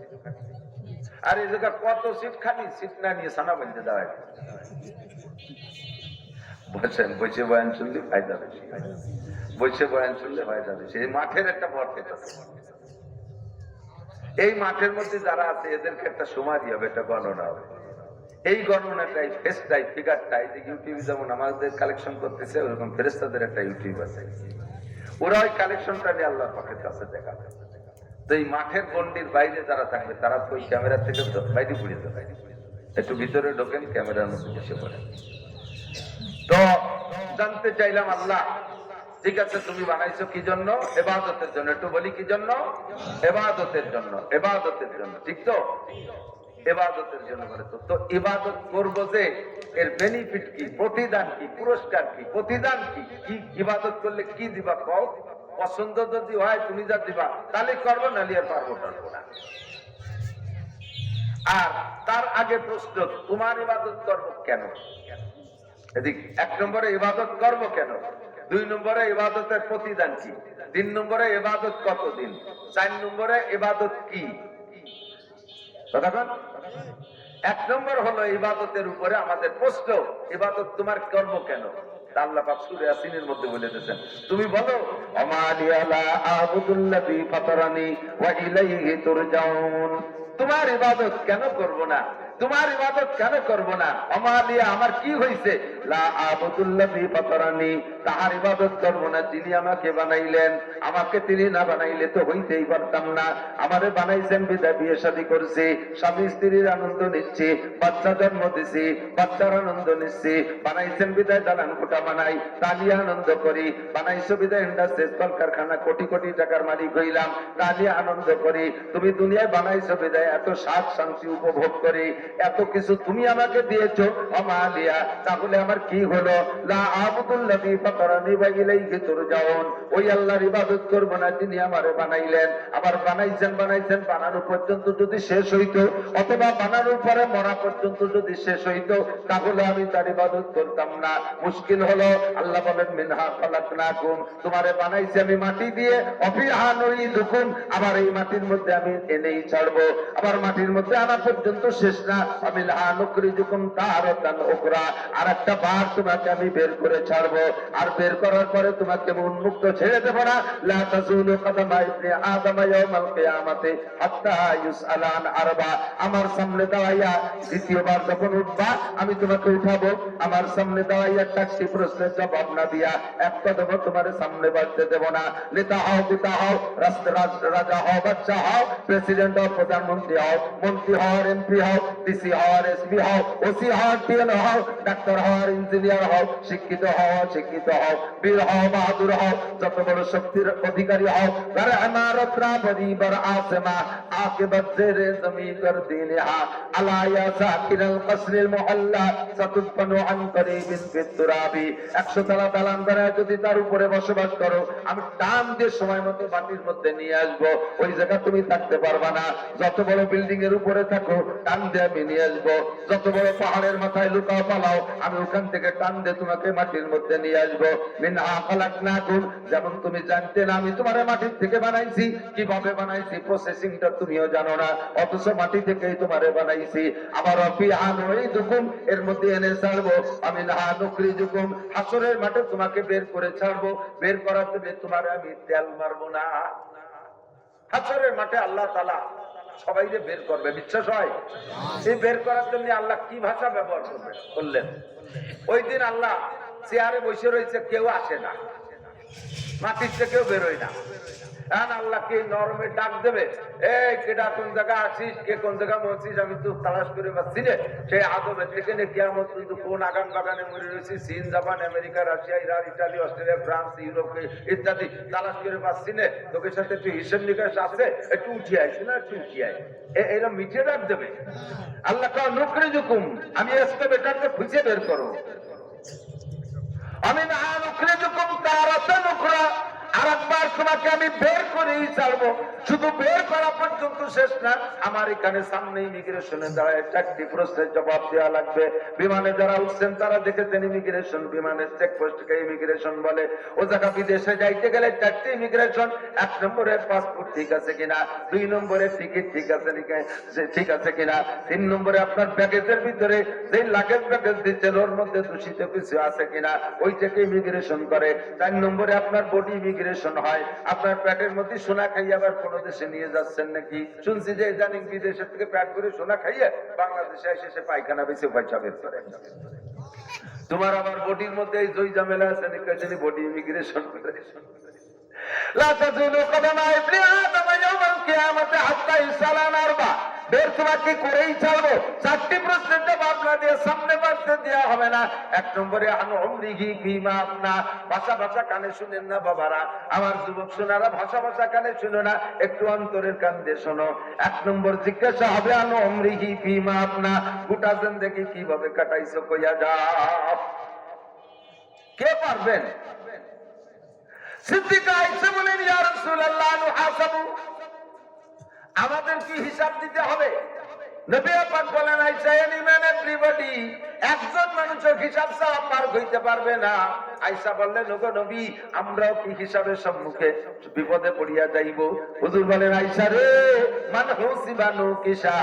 আর এই জায়গা কত সিট খালি, সিট না নিয়ে সানা বলতে দেওয়া। বসেন, বসে বয়ান শুনলে ফায়দা বেশি, বসে বয়ান শুনলে ফায়দা বেশি। এই মাঠের একটা বরকত আছে। এই মাঠের মধ্যে যারা আছে এদেরকে একটা সুমারি হবে, একটা গণনা হবে। এই গণনাটাই, ফেসটাই, ফিগারটাই, যে ইউটিউবে যেমন আমাদের কালেকশন করতেছে, ওরকম ফেরেশতাদের একটা ইউটিউব আছে। ওরা ওই কালেকশনটা নিয়ে আল্লাহর পাকের কাছে দেখাবে। তো এই মাঠের গন্ডির বাইরে যারা থাকবে তারা তো ওই ক্যামেরা থেকে বাইরে ঘুরে যাবে। একটু ভিতরে ঢোকেন, ক্যামেরার মধ্যে বসে পড়েন। তো জানতে চাইলাম, আল্লাহ ঠিক আছে, তুমি বানাইছো কি জন্য? ইবাদতের জন্য। একটু বলি কি জন্য? ইবাদতের জন্য। ইবাদতের জন্য, ঠিক তো? ইবাদতের জন্য বানাইছো। তো ইবাদত করবো যে, এর বেনিফিট কি, প্রতিদান কি, পুরস্কার কি, প্রতিদান কি, কি ইবাদত করলে কি দিবা কও? পছন্দ যদি হয় তুমি যা দিবা তাহলে করবো, নাহলে আর পারবো না। আর তার আগে প্রশ্ন, তোমার ইবাদত করবো কেন? এদিক 1 নম্বরে ইবাদত করবো কেন, 2 নম্বরে ইবাদতের প্রতিদান কি, 3 নম্বরে ইবাদত কতদিন, 4 নম্বরে ইবাদত কি। 1 নম্বর হলো ইবাদতের উপরে আমাদের প্রশ্ন, ইবাদত তোমার করবো কেন? আল্লাহ পাক সূরা ইয়াসিনের মধ্যে বলে দিয়েছেন, তুমি বলো আমালিয়া লা আবুদুল্লাযী ফাতারানি ওয়া ইলাইহি তুরজাউন। তোমার ইবাদত কেন করব না, তোমার ইবাদত কেন করব না? আমালিয়া, আমার কি হইছে? লা আবুদুল্লাযী ফাতারানি, তাহার ইবাদত করব না যিনি আমাকে বানাইলেন। আমাকে তিনি না বানাইলে তো হইতেই পারতাম না। আমারে বানাইছেন বিধায় বিয়ে শাদী করছি, স্বামী স্ত্রীর আনন্দ নিচ্ছি, বাচ্চা জন্ম দিছি, বাচ্চার আনন্দ নিচ্ছি। বানাইছেন বিধায় দালান কোঠা বানাই, তালিয়া আনন্দ করি। বানাইছো বিধায় ইন্ডাস্ট্রি, কলকারখানা, কোটি কোটি টাকার মালিক হইলাম, তালিয়া আনন্দ করি। তুমি দুনিয়ায় বানাইছো বিধায় এত স্বাদ শান্তি উপভোগ করি, এত কিছু তুমি আমাকে দিয়েছো আমালিয়া। তাহলে আমার কি হলো? লা আবুদুল্লাযী ফাতারানি ওয়া ইলাইহি তুরজাউন। ওই আল্লাহর ইবাদত করব না যিনি আমারে বানাইলেন। আবার বানাইছেন বানানো পর্যন্ত যদি শেষ হইতো, অথবা বানানোর পরে মরা পর্যন্ত যদি শেষ হইতো, তাহলে আমি তার ইবাদত করতাম না। মুশকিল হলো, আল্লাহ বলেন মিনহা খালাকনাকুম, তোমারে বানাইছি আমি মাটি দিয়ে, অফিহা নুঈদুকুম, আবার এই মাটির মধ্যে আমি এনেই ছাড়বো। আবার মাটির মধ্যে আনা পর্যন্ত শেষ না, আমি লা নুখরিজুকুম তারাতান উখরা, আর একটা বার তোমাকে আমি বের করে ছাড়বো। আর বের করার পরে তোমাকে উন্মুক্ত ছেড়ে দেব না। লা তাযুলু কদমা ইবনে আদম ইয়াউমাল কিয়ামাতি হাত্তা ইউসআলান আরবা। আমার সামনে দাঁড়াইয়া দ্বিতীয়বার যখন উঠবা, আমি তোমাকে উঠাবো। আমার সামনে দাঁড়াইয়া 4টি প্রশ্নের জবাব না দিয়া এক কদম তোমার সামনে বাড়তে দেব না। নেতা হও, পিতা হও, রাজা হও, বাচ্চা হও, প্রেসিডেন্ট হও, প্রধানমন্ত্রী হও, মন্ত্রী হও, এমপি হও, ডিসি হও, এসপি হও, ওসি হও, টিএল হও, ডাক্তার হও, ইঞ্জিনিয়ার হও, শিক্ষিত হও, অশিক্ষিত হও, বীর হও, বাহাদুর হও, যত বড় শক্তির অধিকারী হও, তার ইমারত রা বরিবর আসমা আকিবাত জেরে জমিন কর দিনহা আলা ইয়া সাকিরাল কসরিল মুআল্লা সাতুফানু আন করিবিন ফিতুরাবি। 100 তলা দালান বানায় যদি তার উপরে বসবাস করো, আমি টান দিয়ে সময় মতো মাটির মধ্যে নিয়ে আসবো। ওই জায়গা তুমি থাকতে পারবা না। যত বড় বিল্ডিং এর উপরে থাকো, টান দিয়ে আমি নিয়ে আসবো। যত বড় পাহাড়ের মাথায় লুকাও পালাও, আমি ওখান থেকে টান দিয়ে তোমাকে মাটির মধ্যে নিয়ে আসবো। মিনহা খালাকনাকুম, যেমন তুমি জানতে না আমি তোমারে মাটির থেকে বানাইছি, কিভাবে বানাইছি প্রসেসিংটা তুমিও জানো না, অথচ মাটি থেকেই তোমারে বানাইছি। আবার ফিহা নুঈদুকুম, এর মধ্যে এনে ছাড়বো। আমি লা নুখরিজুকুম, হাসরের মাঠে তোমাকে বের করে ছাড়বো। বের করার জন্য তোমারে আমি তেল মারবো না। হাসরের মাঠে আল্লাহ তাআলা সবাইকে বের করবে, বিশ্বাস হয়? এই বের করার জন্য আল্লাহ কি ভাষা ব্যবহার করলেন? ওই দিন আল্লাহ চেয়ারে বসে রয়েছে, কেউ আসে না, মাটির থেকেও বেরোয় না। আল্লাহকে নরমে ডাক দেবে, এই কেডা কোন জায়গা আসিস, কে কোন জায়গা মরছিস, আমি তো তালাশ করে পাচ্ছি না। সেই আদমের থেকে কিয়ামত পর্যন্ত কোন আগান বাগানে মরে রয়েছি, চীন, Japan, America, Russia, Iran, Italy, Australia, France, Europe ইত্যাদি তালাশ করে পাচ্ছি না। তোদের সাথে একটু হিসেব নিকাশ আছে, একটু উঠিয়ে আসি না, একটু উঠিয়ে আয়, এরকম মিটিয়ে ডাক দেবে। আল্লাহ নুখরিজুকুম, আমি আজকে বেটারকে খুঁজে বের করো। আমি না নুখরিজুকুম তারাতান উখরা, আর একবার তোমাকে আমি বের করেই ছাড়বো। শুধু বের করা পর্যন্ত শেষ না, আমার এখানে সামনে ইমিগ্রেশনে দাঁড়ায় 4টি প্রশ্নের জবাব দেওয়া লাগবে। বিমানে যারা উঠছেন তারা দেখেছেন ইমিগ্রেশন, বিমানের চেকপোস্টকে ইমিগ্রেশন বলে। ও জায়গা বিদেশে যাইতে গেলে 4টি ইমিগ্রেশন। 1 নম্বরে পাসপোর্ট ঠিক আছে কিনা, 2 নম্বরে টিকিট ঠিক আছে কিনা, 3 নম্বরে আপনার ব্যাগেজের ভিতরে যে লাগেজ ব্যাগেজ দিচ্ছেন ওর মধ্যে দূষিত কিছু আছে কিনা, ওইটাকে ইমিগ্রেশন করে। 4 নম্বরে আপনার বডি ইমিগ্রেশন হয়, আপনার পেটের মধ্যে সোনা খাইয়ে আবার কোন দেশে নিয়ে যাচ্ছেন নাকি। শুনছি যে জানি বিদেশের থেকে পেট করে সোনা খাইয়ে বাংলাদেশে এসে সে পায়খানা বেশি পয়সা বের করে। তোমার আবার বডির মধ্যে এই জয় ঝামেলা আছে নাকি, বডি ইমিগ্রেশন করে। লা তাজুলু কদমা ইবনি আদম ইয়াওমাল কিয়ামাতি হাত্তা ইসালান আরবা। বের তোমাকে করেই ছাড়বো। 4টি প্রশ্নের জবাব না দিয়ে সামনে বাড়তে দেওয়া হবে না। 1 নম্বরে আন উমরিহি ফিমা আফনা। ভাষা ভাষা কানে শুনেন না বাবারা, আমার যুবক সোনারা, ভাষা ভাষা কানে শুনো না, একটু অন্তরের কান দিয়ে শোনো। 1 নম্বর জিজ্ঞাসা হবে আন উমরিহি ফিমা আফনা, গোটা জিন্দেগি কিভাবে কাটাইছো কইয়া যাও। কে পারবেন? সিদ্দিকা আয়েশা বলেন, ইয়া রাসূলুল্লাহ নুহাসাবু, আমাদের কি হিসাব দিতে হবে? নবী পাক বলেন, আয়েশা এনিম্যান এভরিবডি, একজন মানুষের হিসাব ছাড়া পার হইতে পারবে না। আয়েশা বললেন, ওগো নবী, আমরাও কি হিসাবের সম্মুখে বিপদে পড়িয়া যাইব? হুজুর বলেন, আয়েশা রে, মান হুসিবা নুকিসা,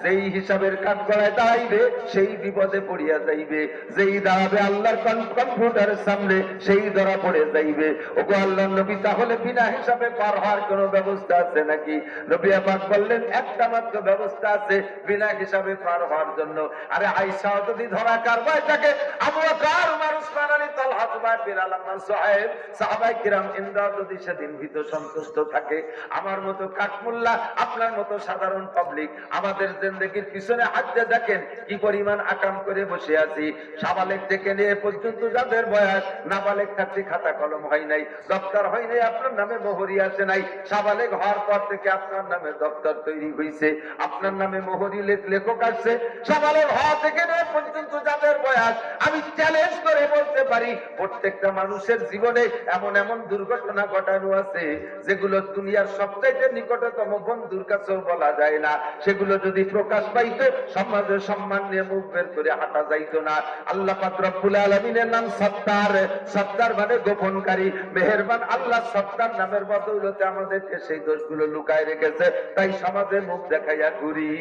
যেই হিসাবের কাঠগড়ায় দাঁড়াইবে সেই বিপদে পড়িয়া যাইবে, যেই দাঁড়াবে আল্লাহর কম্পিউটারের সামনে সেই ধরা পড়ে যাইবে। ওগো আল্লাহর নবী, তাহলে বিনা হিসাবে পার হওয়ার কোন ব্যবস্থা আছে নাকি? নবী পাক বললেন, একটা মাত্র ব্যবস্থা আছে বিনা হিসাবে পার হওয়ার জন্য। আরে আয়েশা যদি ধরা কারবায় থাকে, আবু বকর, উমর, উসমান, আলী, তালহা, জুবাইর, বিলাল, আম্মার, সুহাইব, সাহাবায়ে কিরাম ইনরা যদি সেদিন ভীত সন্তুষ্ট থাকে, আমার মতো কাঠমুল্লা, আপনার মতো সাধারণ পাবলিক আমাদের জিন্দেগির পিছনে হাঁটতে দেখেন কি পরিমাণ আকাম করে বসে আছি। সাবালেক থেকে নিয়ে পর্যন্ত যাদের বয়স, নাবালেক থাকতে খাতা কলম হয় নাই, দপ্তর হয় নাই, আপনার নামে মোহরি আসে নাই। সাবালেক হওয়ার পর থেকে আপনার নামে দপ্তর তৈরি হয়েছে, আপনার নামে মোহরি লেখক আসছে। সাবালেক হওয়া থেকে নিয়ে পর্যন্ত যাদের বয়স, আমি চ্যালেঞ্জ করে বলতে পারি প্রত্যেকটা মানুষের জীবনে এমন এমন দুর্ঘটনা ঘটানো আছে যেগুলো দুনিয়ার সবচাইতে নিকটতম বন্ধুর কাছেও বলা যায় না। সেগুলো যদি প্রকাশ পাইতো, সমাজের সম্মান নিয়ে মুখ বের করে হাঁটা যাইতো না। আল্লাহ পাক রব্বুল আলামিনের নাম সত্তার। সত্তার মানে গোপনকারী, মেহেরবান আল্লাহ সত্তার নামের বদৌলতে আমাদেরকে সেই দোষগুলো লুকায় রেখেছে, তাই সমাজে মুখ দেখাইয়া ঘুরি।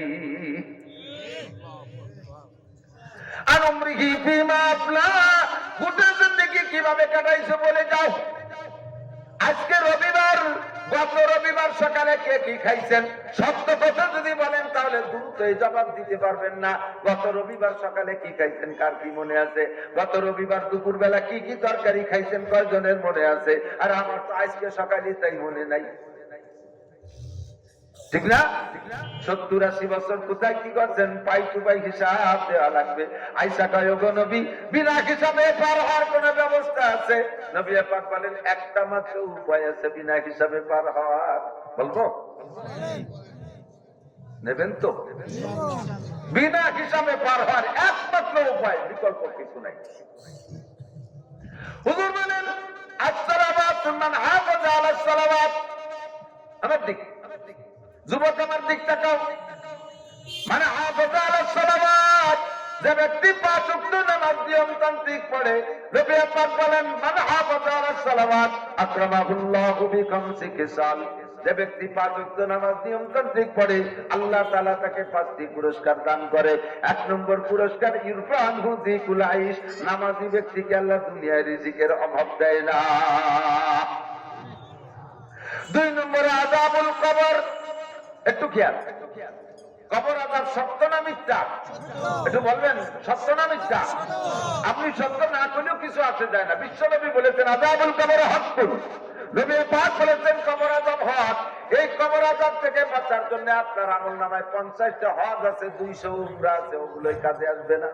আর উমরিহি ফিমা আফনা, গোটা জিন্দেগি কিভাবে কাটাইছো বলে যাও। আজকে রবিবার, গত রবিবার সকালে কে কি খাইছেন? সত্য কথা যদি বলেন তাহলে দ্রুত জবাব দিতে পারবেন না। গত রবিবার সকালে কি খাইছেন কার কি মনে আছে? গত রবিবার দুপুর বেলা কি কি তরকারি খাইছেন কয়জনের মনে আছে? আর আমার তো আজকে সকালে তাই মনে নাই, ঠিক না? 70-80 বছর কোথায় কি করছেন? পাই টু পাই হিসাব দেওয়া লাগবে। আয়েশা কয়, ওগো নবী, বিনা হিসাবে পার হওয়ার কোন ব্যবস্থা আছে? নবী পাক বলেন, একটা মাত্র উপায় আছে বিনা হিসাবে পার হওয়ার। বলবো? নেবেন তো? বিনা হিসাবে পার হওয়ার একমাত্র উপায়, বিকল্প কিছু নাই। হুজুর বলেন, আসসালাওয়াত মান হাফাজা আলাস সালাওয়াত। আমার দিক, যুবক আমার দিক তাকাও। মানে হাফাজা আলাস সালাওয়াত, যে ব্যক্তি 5 ওয়াক্ত নামাজ নিয়মতান্ত্রিক পড়ে, নবী পাক বলেন, মান হাফাজা আলাস সালাওয়াত আকরামাহুল্লাহু বিখামসি খিসাল। যে ব্যক্তি 5 ওয়াক্ত নামাজ নিয়মতান্ত্রিক পড়ে, আল্লাহ তাআলা তাকে 5টি পুরস্কার দান করে। 1 নম্বর পুরস্কার, ইরফানহু যিকুল আইশ, নামাজি ব্যক্তিকে আল্লাহ দুনিয়ায় রিজিকের অভাব দেয় না। 2 নম্বরে আযাবুল কবর। একটু খেয়াল, কবর আযাব সত্য না মিথ্যা? একটু বলবেন, সত্য না মিথ্যা? আপনি সত্য না করলেও কিছু আসে যায় না। বিশ্বনবী বলেছেন, আযাবুল কবর হক্কুন। নবী পাক বলেছেন, কবর আযাব হক। এই কবর আযাব থেকে বাঁচার জন্য আপনার আমলনামায় 50টা হজ আছে, 200 উমরা আছে, ওগুলোই কাজে আসবে না।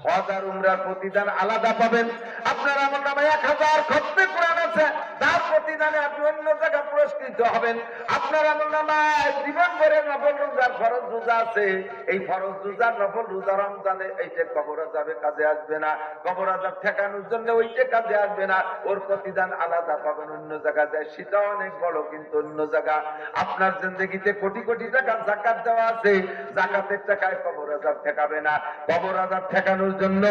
হজ আর উমরার প্রতিদান আলাদা পাবেন। আপনার আমলনামায় 1000 খতমে কোরআনের আছে, তার প্রতিদানে আপনি অন্য জায়গায় পুরস্কৃত হবেন। আপনার আমলনামায় জীবন ভরে নফল রোজার ফরজ রোজা আছে, এই ফরজ রোজার নফল রোজা রমজানে এইটা কবর আযাবে কাজে আসবে না, কবর আযাব ঠেকানোর জন্য ওইটা কাজে আসবে না, ওর প্রতিদান আলাদা পাবেন অন্য জায়গায় যায়, সেটা অনেক বড় কিন্তু অন্য জায়গা। আপনার জিন্দেগিতে কোটি কোটি টাকা যাকাত দেওয়া আছে, যাকাতের টাকায় কবর আযাব ঠেকাবে না। কবর আযাব ঠেকানোর জন্য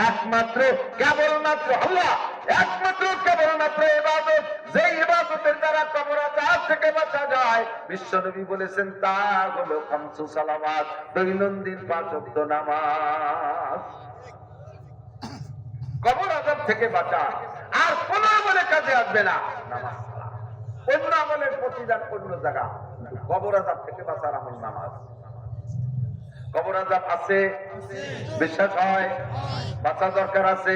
একমাত্র কেবলমাত্র আল্লাহ, একমাত্র কেবলমাত্র ইবাদত, যে ইবাদতের দ্বারা কবর আযাব থেকে বাঁচা যায়, বিশ্বনবী বলেছেন তা হলো খামসু সালাওয়াত, দৈনন্দিন 5 ওয়াক্ত নামাজ। কবর আযাব থেকে বাঁচা আর কোন আমলে কাজে আসবে না নামাজ ছাড়া। অন্য আমলের প্রতিদান অন্য জায়গা, কবর আযাব থেকে বাঁচার আমল নামাজ। কবর আযাব আছে, বিশ্বাস হয়, বাঁচা দরকার আছে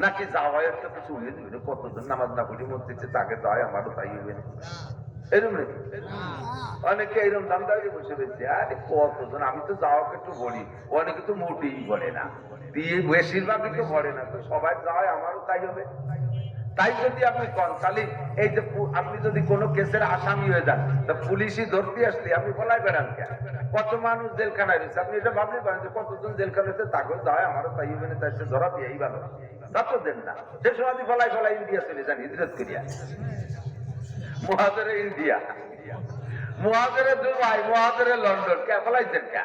নাকি যাওয়ার তো কিছু হয়ে যাবে, কতজন নামাজ না পড়ি মসজিদে তাকে যায়, আমারও তাই হবে না এরকম নাকি? অনেকে এরকম দাম দাঁড়িয়ে বসে রয়েছে, আরে কতজন, আমি তো যাওয়াকে একটু বলি, অনেকে তো মোটেই বলে না, দিয়ে বেশিরভাগই তো বলে না, তো সবাই যায় আমারও তাই হবে। তাই যদি আপনি কন তাহলে এই যে আপনি যদি কোনো কেসের আসামি হয়ে যান, তা পুলিশই ধরতে আসলে আপনি বলাই বেড়ান কেন? কত মানুষ জেলখানায় রয়েছে, আপনি এটা ভাবতে পারেন যে কতজন জেলখানা হয়েছে, তাকে যায় আমারও তাই হবে না, তাই ধরা দিয়ে এই ভালো তা তো দেন না। সে সময় ফলাই ফলাই ইন্ডিয়া চলে যান হিজরত করিয়া, মহাজরে ইন্ডিয়া, মহাজরে দুবাই, মহাজরে লন্ডন, কে ফলাইছেন কে?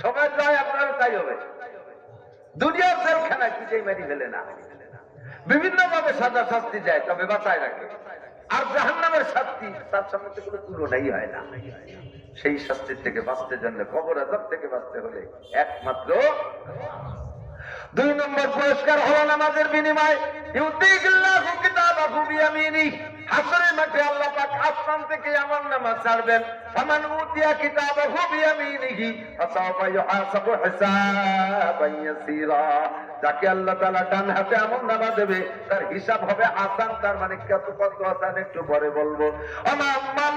সবাই যায় আপনারও তাই হবে। দুনিয়ার জেলখানায় কিছুই মারি ফেলে না, বিভিন্ন ভাবে সাজা শাস্তি যায়, তবে বাঁচায় রাখে। আর জাহান্নামের শাস্তি তার সামনে তো কোনো তুলনাই হয় না। সেই শাস্তির থেকে বাঁচতে জন্য, কবর আযাব থেকে বাঁচতে হলে একমাত্র 2 নম্বর পুরস্কার হলো নামাজের বিনিময়। ইউতিকিল্লাহু কিতাবাহু বিয়ামিনিহি, হাসরের মাঠে আল্লাহ পাক আসমান থেকে আমলনামা ছাড়বেন। ফামান উতিয়া কিতাবাহু বিয়ামিনিহি ফাসাওফা ইউহাসাবু হিসাবান ইয়াসীরা, যাকে আল্লাহ তাআলা ডান হাতে আমলনামা দেবে তার হিসাব হবে আসান, তার মানে কত কত আসান একটু পরে বলবো।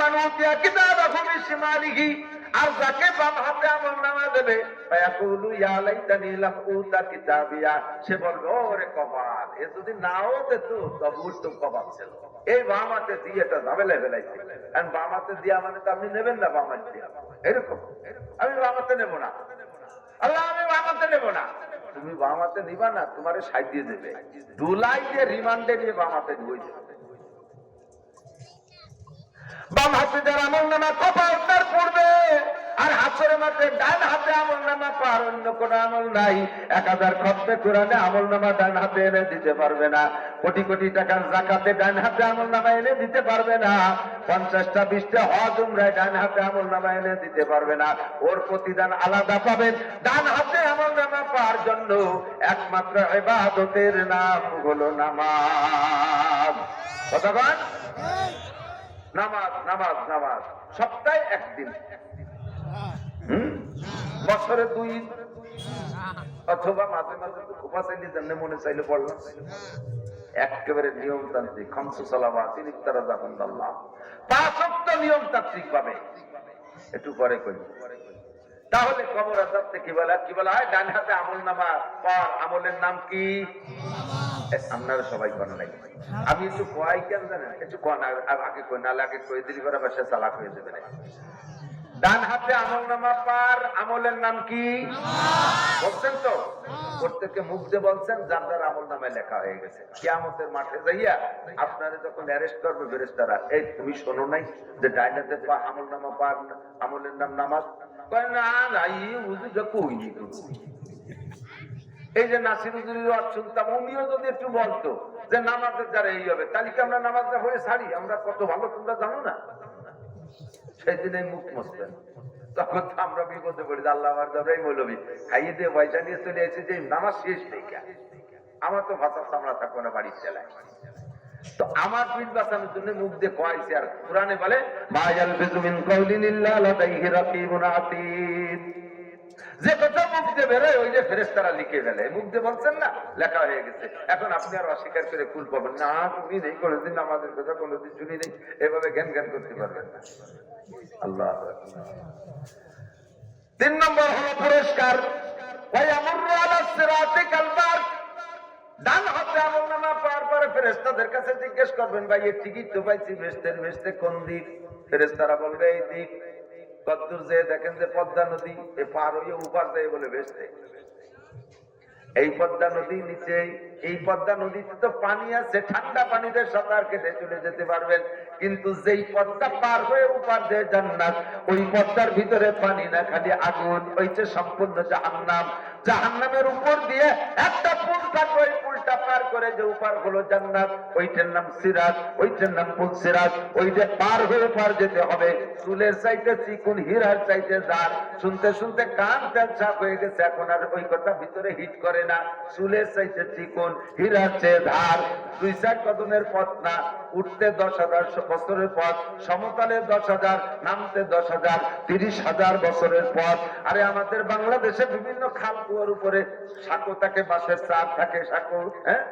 মান উতিয়া কিতাবাহু বিশিমালিহি, আর যাকে বাম হাতে আমলনামা দেবে ফায়াকুলু ইয়া লাইতানি লাম উতা কিতাবিয়া, সে বলবে ওরে কপাল, এ যদি নাও দিত তবু তো কপাল ছিল, এই বাম হাতে দিয়ে এটা ঝামেলা ফেলাইছে, কারণ বাম হাতে দিয়া মানে তো আপনি নেবেন না বাম হাতে দিয়া, এরকম আমি বাম হাতে নেবো না, আল্লাহ আমি বাম হাতে নেবো না, তুমি বাম হাতে নিবা না, তোমারে সাইড দিয়ে দেবে, দুলাই দিয়ে রিমান্ডে নিয়ে বাম হাতে ধুয়ে দেবে। বাম হাতে যার আমলনামা কপাল তার পড়বে, আর হাসরের মাঠে ডান হাতে আমলনামা পার অন্য কোন আমল নাই। 1000 খতমে কোরআনে আমলনামা ডান হাতে এনে দিতে পারবে না, কোটি কোটি টাকার যাকাতে ডান হাতে আমলনামা এনে দিতে পারবে না, 50টা 20টা হজ উমরায় ডান হাতে আমলনামা এনে দিতে পারবে না। ওর প্রতিদান আলাদা পাবেন। ডান হাতে আমলনামা পাওয়ার জন্য একমাত্র ইবাদতের নাম হলো নামাজ। কথা বল, নামাজ নামাজ নামাজ, সপ্তাহে একদিন, বছরে 2 দিন, অথবা মাঝে মাঝে ঘুমা চাইলে জন্য মনে চাইলে পড়লাম। একেবারে নিয়মতান্ত্রিক, খামসু সালাওয়াত, ইফতার জাকাতুল্লাহ, 5 ওয়াক্ত নিয়মতান্ত্রিক ভাবে একটু পরে করি। তাহলে কবর আযাব থেকে কি বলা হয়? ডান হাতে আমলনামা পার, আমলের নাম কি? আপনারা সবাই করেন নাই, আমি একটু কয় কেন জানেন, একটু কন আগে কই, নালে আগে কই দিলি করে বাসা চালাক হয়ে যাবে না। ডান হাতে আমলনামা পার, আমলের নাম কি বলছেন তো? প্রত্যেককে মুখ দিয়ে বলছেন, যার যার আমলনামায় লেখা হয়ে গেছে। কিয়ামতের মাঠে যাইয়া আপনারা যখন অ্যারেস্ট করবে ফেরেশতারা, এই তুমি শোনো নাই যে ডান হাতে পা আমলনামা পার, আমলের নাম নামাজ? কয় না না, এই হুজুরটা কইনি। এই যে নাসির হুজুরের ওয়াজ শুনতাম, উনিও যদি একটু বলতো যে নামাজের দ্বারা এই হবে, তাহলে কি আমরা নামাজটা হয়ে ছাড়ি? আমরা কত ভালো তোমরা জানো না? সেদিন এই মুখ মস্তেন, তখন তো আমরা বিপদে পড়ি, আল্লাহ আমার দরবারে মৌলবী খাইয়ে দিয়ে পয়সা নিয়ে চলে এসেছে, নামাজ শেষ নেই, আমার তো ভাষা সামলা থাকবো না, বাড়ির চালায়। তো আমার পিঠ বাঁচানোর জন্য মুখ দিয়ে কয়েছে। আর কোরআনে বলে মা ইয়ালফিযু মিন কাওলিন ইল্লা লাদাইহি রাকীবুন আতীদ, যে কথা মুখ দিয়ে বেরোয় ওই যে ফেরেশতারা লিখে ফেলে। মুখ দিয়ে বলছেন না, লেখা হয়ে গেছে। এখন আপনি আর অস্বীকার করে কুল পাবেন না, তুমি নেই, কোনোদিন আমাদের কথা কোনোদিন শুনি নেই, এভাবে জ্ঞান জ্ঞান করতে পারবেন না। আল্লাহ। 3 নম্বর হলো পুরস্কার, ওয়ায়ামুরু আলা সিরাতি কালবার, ডান হাতে আমলনামা পাওয়ার পরে ফেরেশতাদের কাছে জিজ্ঞেস করবেন, ভাই এর টিকিট তো পাইছি বেহেশতের, বেহেশতে কোন দিক? ফেরেশতারা বলবে এই দিক। কতদূর যে দেখেন যে পদ্মা নদী, এ পার হইয়ে উপার যায় বলে বেহেশতে। এই পদ্মা নদী নিচে, এই পদ্মা নদীতে তো পানি আছে, ঠান্ডা পানিতে সাঁতার কেটে চলে যেতে পারবেন। কিন্তু যেই পদ্মা পার হয়ে উপার যে জান্নাত, ওই পদ্মার ভিতরে পানি না, খালি আগুন। ওইটা সম্পূর্ণ জাহান্নাম। জাহান্নামের উপর দিয়ে একটা পুল থাকবে, ওই পুলটা পার করে যে উপার হলো জান্নাত, ওইটার নাম সিরাত, ওইটার নাম পুল সিরাত। ওইটা পার হয়ে পার যেতে হবে। চুলের চাইতে চিকুন, হীরার চাইতে দার। শুনতে শুনতে কান তেল সাপ হয়ে গেছে, এখন আর ওই কথা ভিতরে হিট করে না। চুলের চাইতে চিকুন, হীরার চেয়ে ধার। 2-4 কদমের পথ না, উঠতে 10,000 বছরের পথ, সমতলে 10,000, নামতে 10,000, 30,000 বছরের পথ। আরে আমাদের বাংলাদেশে বিভিন্ন খাল কুয়ার উপরে সাঁকো থাকে, বাঁশের চার থাকে, সাঁকো, হ্যাঁ,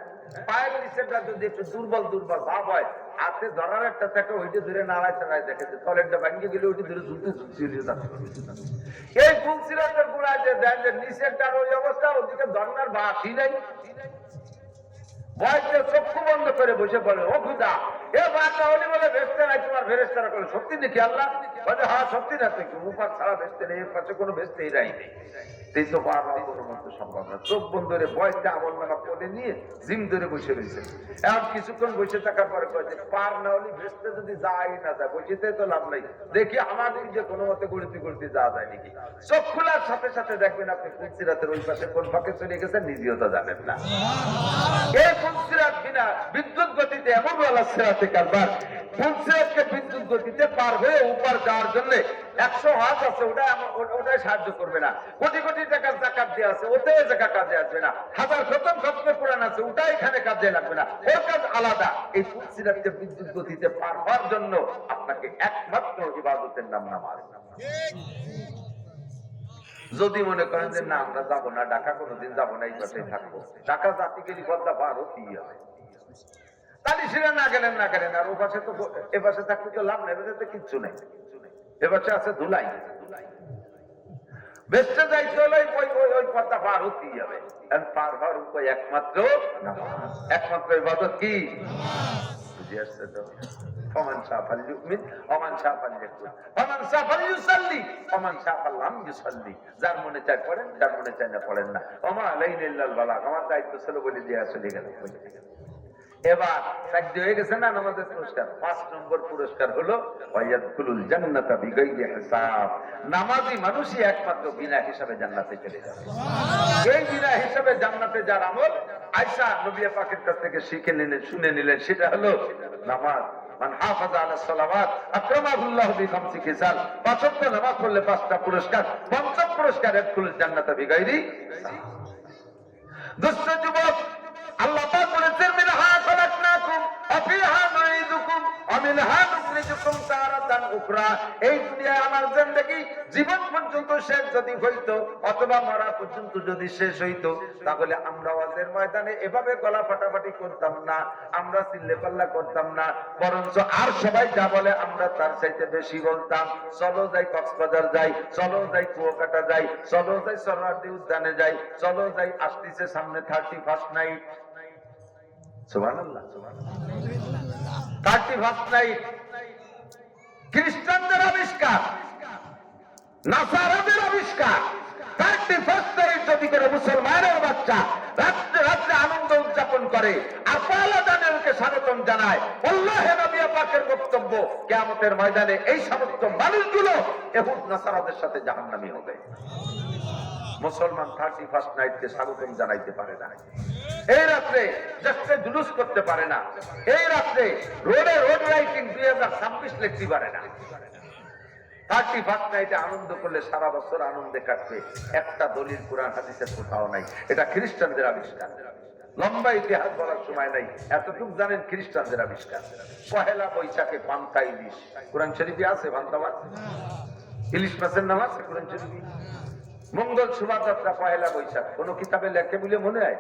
পায়ের নিচেটা যদি একটু দুর্বল দুর্বল ভাব হয়, হাতে ধরার একটা থাকে, ওইটা ধরে নাড়ায় চাড়ায় দেখে যে তলেরটা ভাঙিয়ে গেলে ওইটা ধরে ঝুলতে ঝুলতে যাচ্ছে। এই ফুলসিরাতের গুড়ায় যে দেন যে নিচেরটার ওই অবস্থা, ওদিকে ধর্নার বাসই নাই। ভয়তে চক্ষু বন্ধ করে বসে পড়ে, ও খুদা এ বাচ্চা হলি বলে বেচতে নাই তোমার ফেরেশতারা করে, সত্যি নাকি আল্লাহ? বলে হ্যাঁ সত্যি না, তুই উপার ছাড়া বেচতে নেই, এর পাশে কোনো বেচতেই নাই। এই তো পার হওয়া কোনো মতো সম্ভব না। চোখ বন্ধ করে ভয়তে আমল নামা করে নিয়ে জিম ধরে বসে রয়েছে। এখন কিছুক্ষণ বসে থাকার পরে কয়েছে পার না হলে বেচতে যদি যাই না যায়, বসিতে তো লাভ নাই, দেখি আমাদের যে কোনো মতে গড়িতে গড়িতে যাওয়া যায় নাকি। চোখ খোলার সাথে সাথে দেখবেন আপনি ফুলসিরাতের ওই পাশে কোন ফাঁকে চলে গেছেন, নিজেও তো জানেন না। এই ফুলসিরাত বিনা বিদ্যুৎ গতিতে এমন বলা সিরাতে কারবার, ফুলসিরাতকে বিদ্যুৎ গতিতে পার হয়ে উপর যাওয়ার জন্য 100 হাত আছে, ওটাই সাহায্য করবে না। কোটি কোটি টাকার যাকাত দেওয়া আছে, ওতে জায়গা কাজে আসবে না। হাজার খতম খতমে কোরআন আছে, ওটা এখানে কাজে লাগবে না, ওর কাজ আলাদা। এই ফুলসিরাতকে বিদ্যুৎ গতিতে পার হওয়ার জন্য আপনাকে একমাত্র ইবাদতের নাম নামাজ। যদি মনে করেন যে না আমরা যাবো না, ঢাকা কোনোদিন যাবো না, এই পাশে থাকবো, ঢাকা জাতিগেরি পদ্মা পার হতেই হবে, তাহলে সেটা না গেলেন না গেলেন। আর ও পাশে তো, এ পাশে থাকলে তো লাভ নেই, এবারে তো কিচ্ছু নেই। এ পাশে আছে ধুলাই, বেসতে যাইতে হলে ওই পদ্মা পার হতেই হবে। পার হওয়ার উপায় একমাত্র নামাজ, একমাত্র ইবাদত কি? বুঝে আসছে তো? فمن شاء فليؤمن ومن شاء فليكفر ومن شاء فليصلي ومن شاء فلم يصلي। যার মনে চায় পড়েন, যার মনে চায় না পড়েন না। ওমা আলাইনা ইল্লাল বালাগ, আমার দায়িত্ব ছিল বলে দিয়ে চলে গেল। এবার সাধ্য হয়ে গেছে না নামাজের পুরস্কার। 5 নম্বর পুরস্কার হলো ওয়ায়াদখুলুল জান্নাতা বিগাইরি হিসাব। নামাজি মানুষই একমাত্র বিনা হিসাবে জান্নাতে চলে যাবে। এই বিনা হিসাবে জান্নাতে যার আমল আয়েশা নবী পাকের কাছ থেকে শিখে নিলেন, শুনে নিলেন, সেটা হলো নামাজ। মান হাফাযা আলাস সালাওয়াত আকরামাহুল্লাহু বিখামসি খিসাল। 5 ওয়াক্ত নামাজ পড়লে 5টা পুরস্কার। পঞ্চম পুরস্কার ইয়াদখুলুল জান্নাতা বিগাইরি হিসাব। দুষ্ট যুবক, আল্লাহ পাক বলেছেন মিনহা খালাকনাকুম ওয়া ফিহা নুঈদুকুম ওয়া মিনহা নুখরিজুকুম তারাতান উখরা। এই দুনিয়ায় আমার জিন্দেগি জীবন পর্যন্ত শেষ যদি হইতো, অথবা মরা পর্যন্ত যদি শেষ হইতো, তাহলে আমরা ওয়াজের ময়দানে এভাবে গলা ফাটাফাটি করতাম না, আমরা চিল্লাপাল্লা করতাম না, বরঞ্চ আর সবাই যা বলে আমরা তার চাইতে বেশি বলতাম। চলো যাই কক্সবাজার যাই, চলো যাই কুয়াকাটা যাই, চলো যাই সরোয়ার্দী উদ্যানে যাই, চলো যাই আসতেছে সামনে 31st নাইট। সুবহানাল্লাহ, সুবহানাল্লাহ। 31st নাইট খ্রিস্টানদের আবিষ্কার, নাসারাদের আবিষ্কার। 31st নাইট যদি করে মুসলমানের বাচ্চা রাত্রে রাত্রে আনন্দ উদযাপন করে আর পয়লা জানুয়ারিকে স্বাগতম জানায়, আল্লাহর নবী পাকের বক্তব্য, কিয়ামতের ময়দানে এই সমস্ত মানুষগুলো ইহুদ নাসারাদের সাথে জাহান্নামী হবে। মুসলমান 31st নাইটকে স্বাগতম জানাইতে পারে না, এই রাত্রে জাস্টে জুলুস করতে পারে না, এই রাত্রে রোডে রোড রাইটিং 2026 লিখতে পারে না। 31st নাইটে আনন্দ করলে সারা বছর আনন্দে কাটবে। একটা দলিল কোরআন হাদিসের কোথাও নাই, এটা খ্রিস্টানদের আবিষ্কার। লম্বা ইতিহাস বলার সময় নাই, এতটুকু জানেন খ্রিস্টানদের আবিষ্কার। পহেলা বৈশাখে পান্তা ইলিশ, কোরআন শরীফে আছে। পান্তা মাছ, ইলিশ মাছের নাম আছে কোরআন শরীফে। মঙ্গল শোভাযাত্রা পহেলা বৈশাখ, কোন কিতাবে লেখে বলে মনে হয়?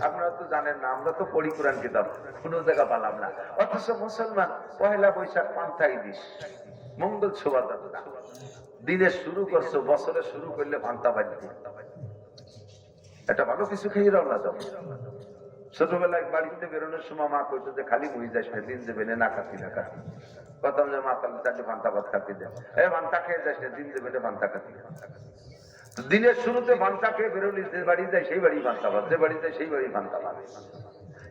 আপনারা তো জানেন না, আমরা তো পড়ি কোরআন কিতাব, কোন জায়গা পালাম না। অথচ মুসলমান পহেলা বৈশাখ পান্তা ইলিশ, মঙ্গল শোভাযাত্রা। দিনে শুরু করছো, বছরে শুরু করলে পান্তা বাজবে। এটা ভালো কিছু খেয়ে রওনা যাবো। ছোটবেলায় বাড়িতে বেরোনোর সময় মা কইতো যে খালি বই যাস না, দিন দেবে না খাতি না খাতি। প্রথম যে মা তাহলে চারটে ভান্তা ভাত খাতি দেয়, ভান্তা খেয়ে যাস না, দিন দেবে না ভান্তা খাতি। দিনের শুরুতে ভান্তা খেয়ে বেরোলি, যে বাড়ি যায় সেই বাড়ি ভান্তা ভাত, যে বাড়ি যায় সেই বাড়ি ভান্তা ভাত।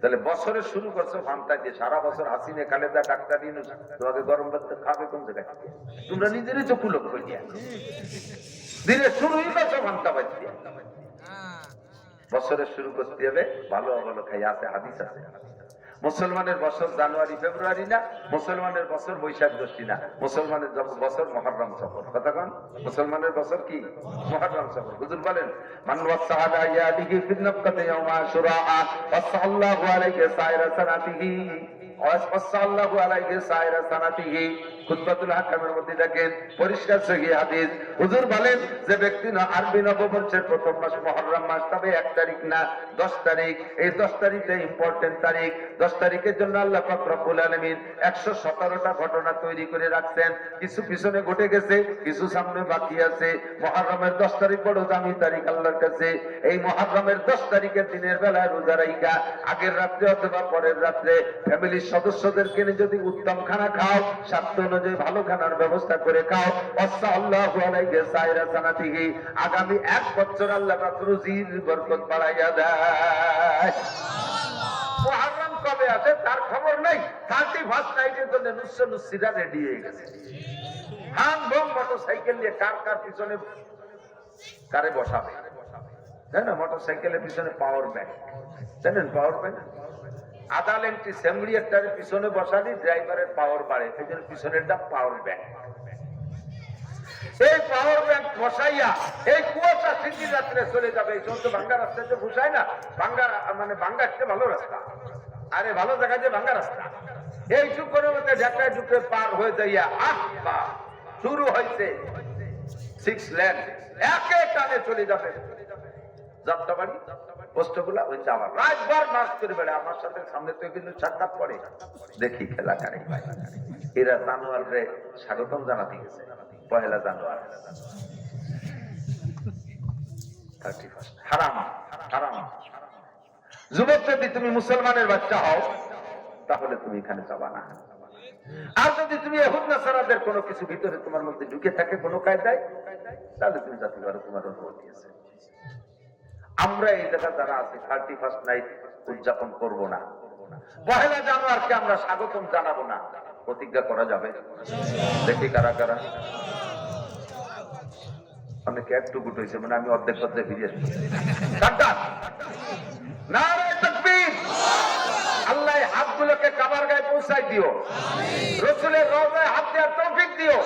তাহলে বছরের শুরু করছো ভান্তা দিয়ে, সারা বছর হাসিনে খালেদা ডাক্তার তোমাকে গরম ভাত খাবে কোন জায়গায়? তোমরা নিজেরই তো কুলক করিয়া দিনের শুরুই করছো ভান্তা ভাত দিয়ে। বছরের শুরু করতে হবে ভালো ভালো খাই, আছে হাদিস আছে। মুসলমানের বছর জানুয়ারি ফেব্রুয়ারি না, মুসলমানের বছর বৈশাখ জ্যৈষ্ঠী না, মুসলমানের বছর মুহররম সফর। কথা কোন? মুসলমানের বছর কি? মুহররম সফর। হুজুর বলেন মান ওয়াসাহাদা ইয়াদিহি ফিন নাফকাতি ইয়াউমা আশুরা ওয়াসাল্লাহু আলাইহি সাইরা সানাতিহি ওয়াসাল্লাহু আলাইহি সাইরা সানাতিহি। খুতবাতুল হাকামের মধ্যে দেখেন পরিষ্কার সহিহ হাদিস। হুজুর বলেন যে ব্যক্তি আরবি নববর্ষের প্রথম মাস মুহররম মাস, তবে 1 তারিখ না 10 তারিখ, এই 10 তারিখটা ইম্পর্টেন্ট তারিখ। 10 তারিখের জন্য আল্লাহ পাক রব্বুল আলামিন 117টা ঘটনা তৈরি করে রাখছেন। কিছু পিছনে ঘটে গেছে, কিছু সামনে বাকি আছে। মুহররমের 10 তারিখ বড় দামি তারিখ আল্লাহর কাছে। এই মুহররমের 10 তারিখের দিনের বেলায় রোজা রাখা, আগের রাত্রে অথবা পরের রাত্রে ফ্যামিলির সদস্যদেরকে নিয়ে যদি উত্তম খানা খাও, স্বাস্থ্য অনুযায়ী ভালো খানার ব্যবস্থা করে খাও, আল্লাহু আলাইহি সাইরা সানাতিহি, আগামী 1 বছর আল্লাহ পাক রুজির বরকত বাড়াইয়া দেয়। মুহররম কবে আছে তার খবর নাই। 31 নাইটের জন্য নুসরা রেডি হয়ে গেছে। হাম বম মোটরসাইকেল নিয়ে কার কার পিছনে কারে বসাবে, তাই না? মোটরসাইকেলের পিছনে পাওয়ার ব্যাংক, জানেন পাওয়ার ব্যাংক? আধা লেংটি সেমরিয়াটার পিছনে বসালি ড্রাইভারের পাওয়ার বাড়ে, সেই জন্য পিছনেরটা পাওয়ার ব্যাংক। এই পাওয়ার ব্যাংক বসাইয়া এই কুয়াশা সিটি রাত্রে চলে যাবে। এই সমস্ত ভাঙ্গা রাস্তায় যে ঘুষায় না, ভাঙ্গা মানে ভাঙ্গা একটা ভালো রাস্তা, আরে ভালো জায়গায় যে ভাঙ্গা রাস্তা, এইটুক করে মধ্যে ঢাকায় ঢুকে পার হয়ে যাইয়া শুরু হয়েছে 6 লেন, একে টানে চলে যাবে যাত্রাবাড়ি পোস্টগুলা হয়েছে। আবার রাতবার মাস করে বেড়ে আমার সাথে সামনে তো কিন্তু সাক্ষাৎ করে দেখি খেলা কারে ভাই। এরা জানুয়ারে স্বাগতম জানাতে গেছে, 1 জানুয়ারি 31 হারাম হারাম। যুবক যদি তুমি মুসলমানের বাচ্চা হও তাহলে তুমি এখানে যাবা না। আর যদি তুমি ইহুদ নাসারাদের কোনো কিছু ভিতরে তোমার মধ্যে ঢুকে থাকে কোনো কায়দায়, তাহলে তুমি যাতে পারো, তোমার অনুমতি আছে। আমরা এই জায়গা যারা আছি 31 নাইট উদযাপন করব না, 1 জানুয়ারিকে আমরা স্বাগতম জানাবো না, প্রতিজ্ঞা করা যাবে? দেখি কারা কারা। অনেকে একটু গুট হয়েছে, মানে আমি অর্ধেক অর্ধেক ফিরে আসছি। নারে তাকবীর! আল্লাহ হাতগুলোকে কাবার গায়ে পৌঁছাই দিও, রাসূলের রওজায় হাত দেওয়ার তৌফিক দিও,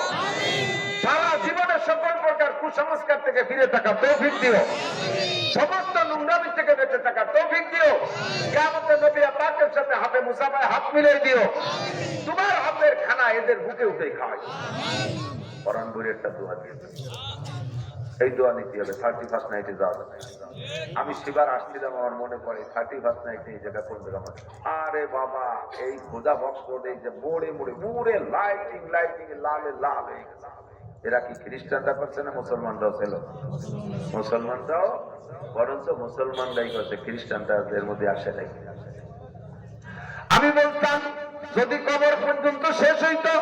সারা জীবনের সকল প্রকার কুসংস্কার থেকে ফিরে থাকার তৌফিক দিও, সমস্ত নোংরামি থেকে বেঁচে থাকার তৌফিক দিও। কিয়ামতের নবী পাকের সাথে হাতে মুসাফায় হাত মিলিয়ে দিও। তোমার হাতের খানা এদের বুকে উঠে খাওয়াই। কোরআন বইয়ের একটা দোয়া দিয়েছে, এই দোয়া নিতে হবে 31 নাইটে যাওয়া যাবে। আমি সেবার আসছিলাম, আমার মনে পড়ে 31 নাইটে এই জায়গা কোন জায়গা, আরে বাবা এই খোদা বক্স রোড, এই যে মোড়ে মোড়ে মোড়ে লাইটিং লাইটিং লালে লাল হয়ে গেছে। এরা কি খ্রিস্টানরা করছে না মুসলমানরাও ছিল? মুসলমানরাও, বরঞ্চ মুসলমানরাই করছে, খ্রিস্টানরা এর মধ্যে আসে নাই। আমি বলতাম যদি কবর পর্যন্ত শেষ হইতো,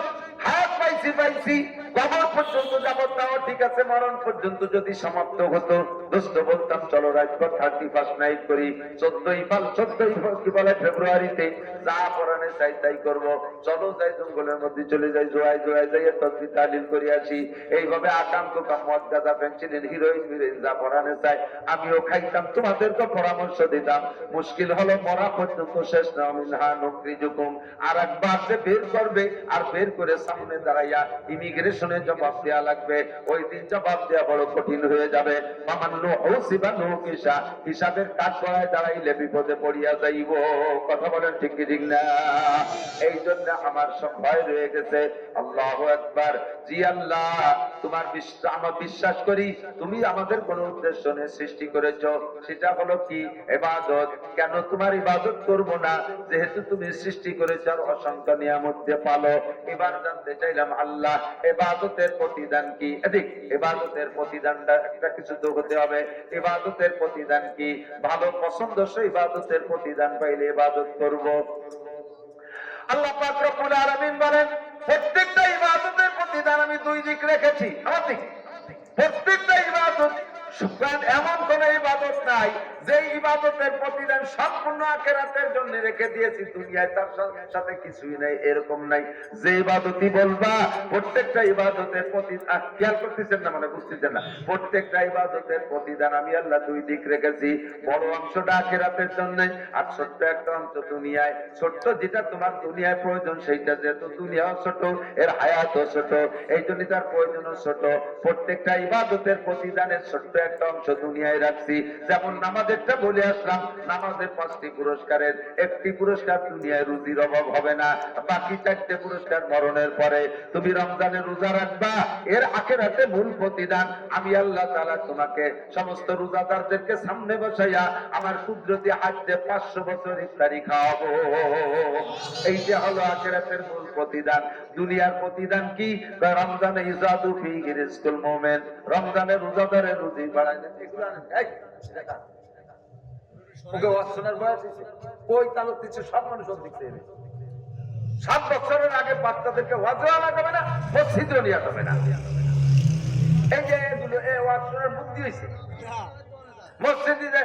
হাত পাইছি পাইছি, কবর পর্যন্ত যাব তাও ঠিক আছে, মরণ পর্যন্ত যদি সমাপ্ত হতো, দোস্ত বলতাম চলো রাজপথ 31 নাইট করি। 14 কি বলে ফেব্রুয়ারিতে যা পরানে চাই তাই করবো। চলো যাই জঙ্গলের মধ্যে চলে যাই, জোয়াই জোয়াই যাই তসবিহ তাহলিল করে আসি। এইভাবে আকাম কোকাম মদ গাঁজা পেন্সিলিন হিরোইন হিরোইন যা পরানে চাই আমিও খাইতাম, তোমাদেরকে পরামর্শ দিতাম। মুশকিল হলো মরা পর্যন্ত শেষ না, মিনহা নুখরিজুকুম, আর একবার যে বের করবে, আর বের করে সামনে দাঁড়াইয়া ইমিগ্রেশনে জবাব দেওয়া লাগবে। ওই দিন জবাব দেওয়া বড় কঠিন হয়ে যাবে। হিসাবের কাজ করায় দাঁড়াইলে বিপদে পড়িয়া যাইব। কথা বলেন ঠিক কি ঠিক না? এই জন্য আমার সব ভয় রয়ে গেছে। আল্লাহু আকবার। জি আল্লাহ, তোমার আমরা বিশ্বাস করি তুমি আমাদের কোন উদ্দেশ্য নিয়ে সৃষ্টি করেছো, সেটা হলো কি? ইবাদত। কেন তোমার ইবাদত করব না, যেহেতু তুমি সৃষ্টি করেছো আর অসংখ্য নিয়ামত দিয়ে পালো। এবার জানতে চাইলাম আল্লাহ, এবার ইবাদতের প্রতিদান কি? এদিক ইবাদতের প্রতিদানটা একটা কিছু তো হতে হবে। ইবাদতের প্রতিদান কি? ভালো পছন্দসই ইবাদতের প্রতিদান পাইলে ইবাদত করব। আল্লাহ পাক রব্বুল আলামিন বলেন প্রত্যেকটা ইবাদতের প্রতিদান আমি দুই দিক রেখেছি। আমার দিক প্রত্যেকটা ইবাদত এমন কোন ইবাদত নাই যে ইবাদতের প্রতিদান সম্পূর্ণ আখিরাতের জন্য রেখে দিয়েছি, দুনিয়ায় তার সাথে কিছুই নাই, এরকম নাই। যে ইবাদতই বলবা প্রত্যেকটা ইবাদতের প্রতিদান, খেয়াল করতেছেন না, মানে বুঝতেছেন না, প্রত্যেকটা ইবাদতের প্রতিদান আমি আল্লাহ দুই দিক রেখেছি। বড় অংশটা আখিরাতের জন্য, আর ছোট্ট একটা অংশ দুনিয়ায়। ছোট্ট যেটা তোমার দুনিয়ায় প্রয়োজন সেইটা, যেহেতু দুনিয়াও ছোট, এর হায়াতও ছোট, এই জন্য তার প্রয়োজনও ছোট। প্রত্যেকটা ইবাদতের প্রতিদানের ছোট্ট একটা অংশ দুনিয়ায় রাখছি। যেমন নামাজেরটা বলে আসলাম, নামাজের 5টি পুরস্কারের একটি পুরস্কার দুনিয়ায় রুজির অভাব হবে না, বাকি 4টে পুরস্কার মরণের পরে। তুমি রমজানে রোজা রাখবা, এর আখিরাতে মূল প্রতিদান আমি আল্লাহ তাআলা তোমাকে সমস্ত রোজাদারদেরকে সামনে বসাইয়া আমার কুদরতি হাতে 500 বছর ইফতারি খাওয়াবো। এইটা হলো আখিরাতের মূল প্রতিদান। দুনিয়ার প্রতিদান কি? রমজানে ইজাদু ফি রিজকুল মুমিন, রমজানে রোজাদারের রুজি বাড়ায় দেন। এগুলো এই দেখা ওকে ওয়াজ শোনার বয়স হয়েছে, ওই তালুক দিচ্ছে, সব মানুষ ওর দিচ্ছে। 7 বছরের আগে বাচ্চাদেরকে ওয়াজও আনা যাবে না, মসজিদেও নিয়ে যাবে না। এই যে এগুলো এই ওয়াজ শোনার বুদ্ধি হয়েছে। মসজিদে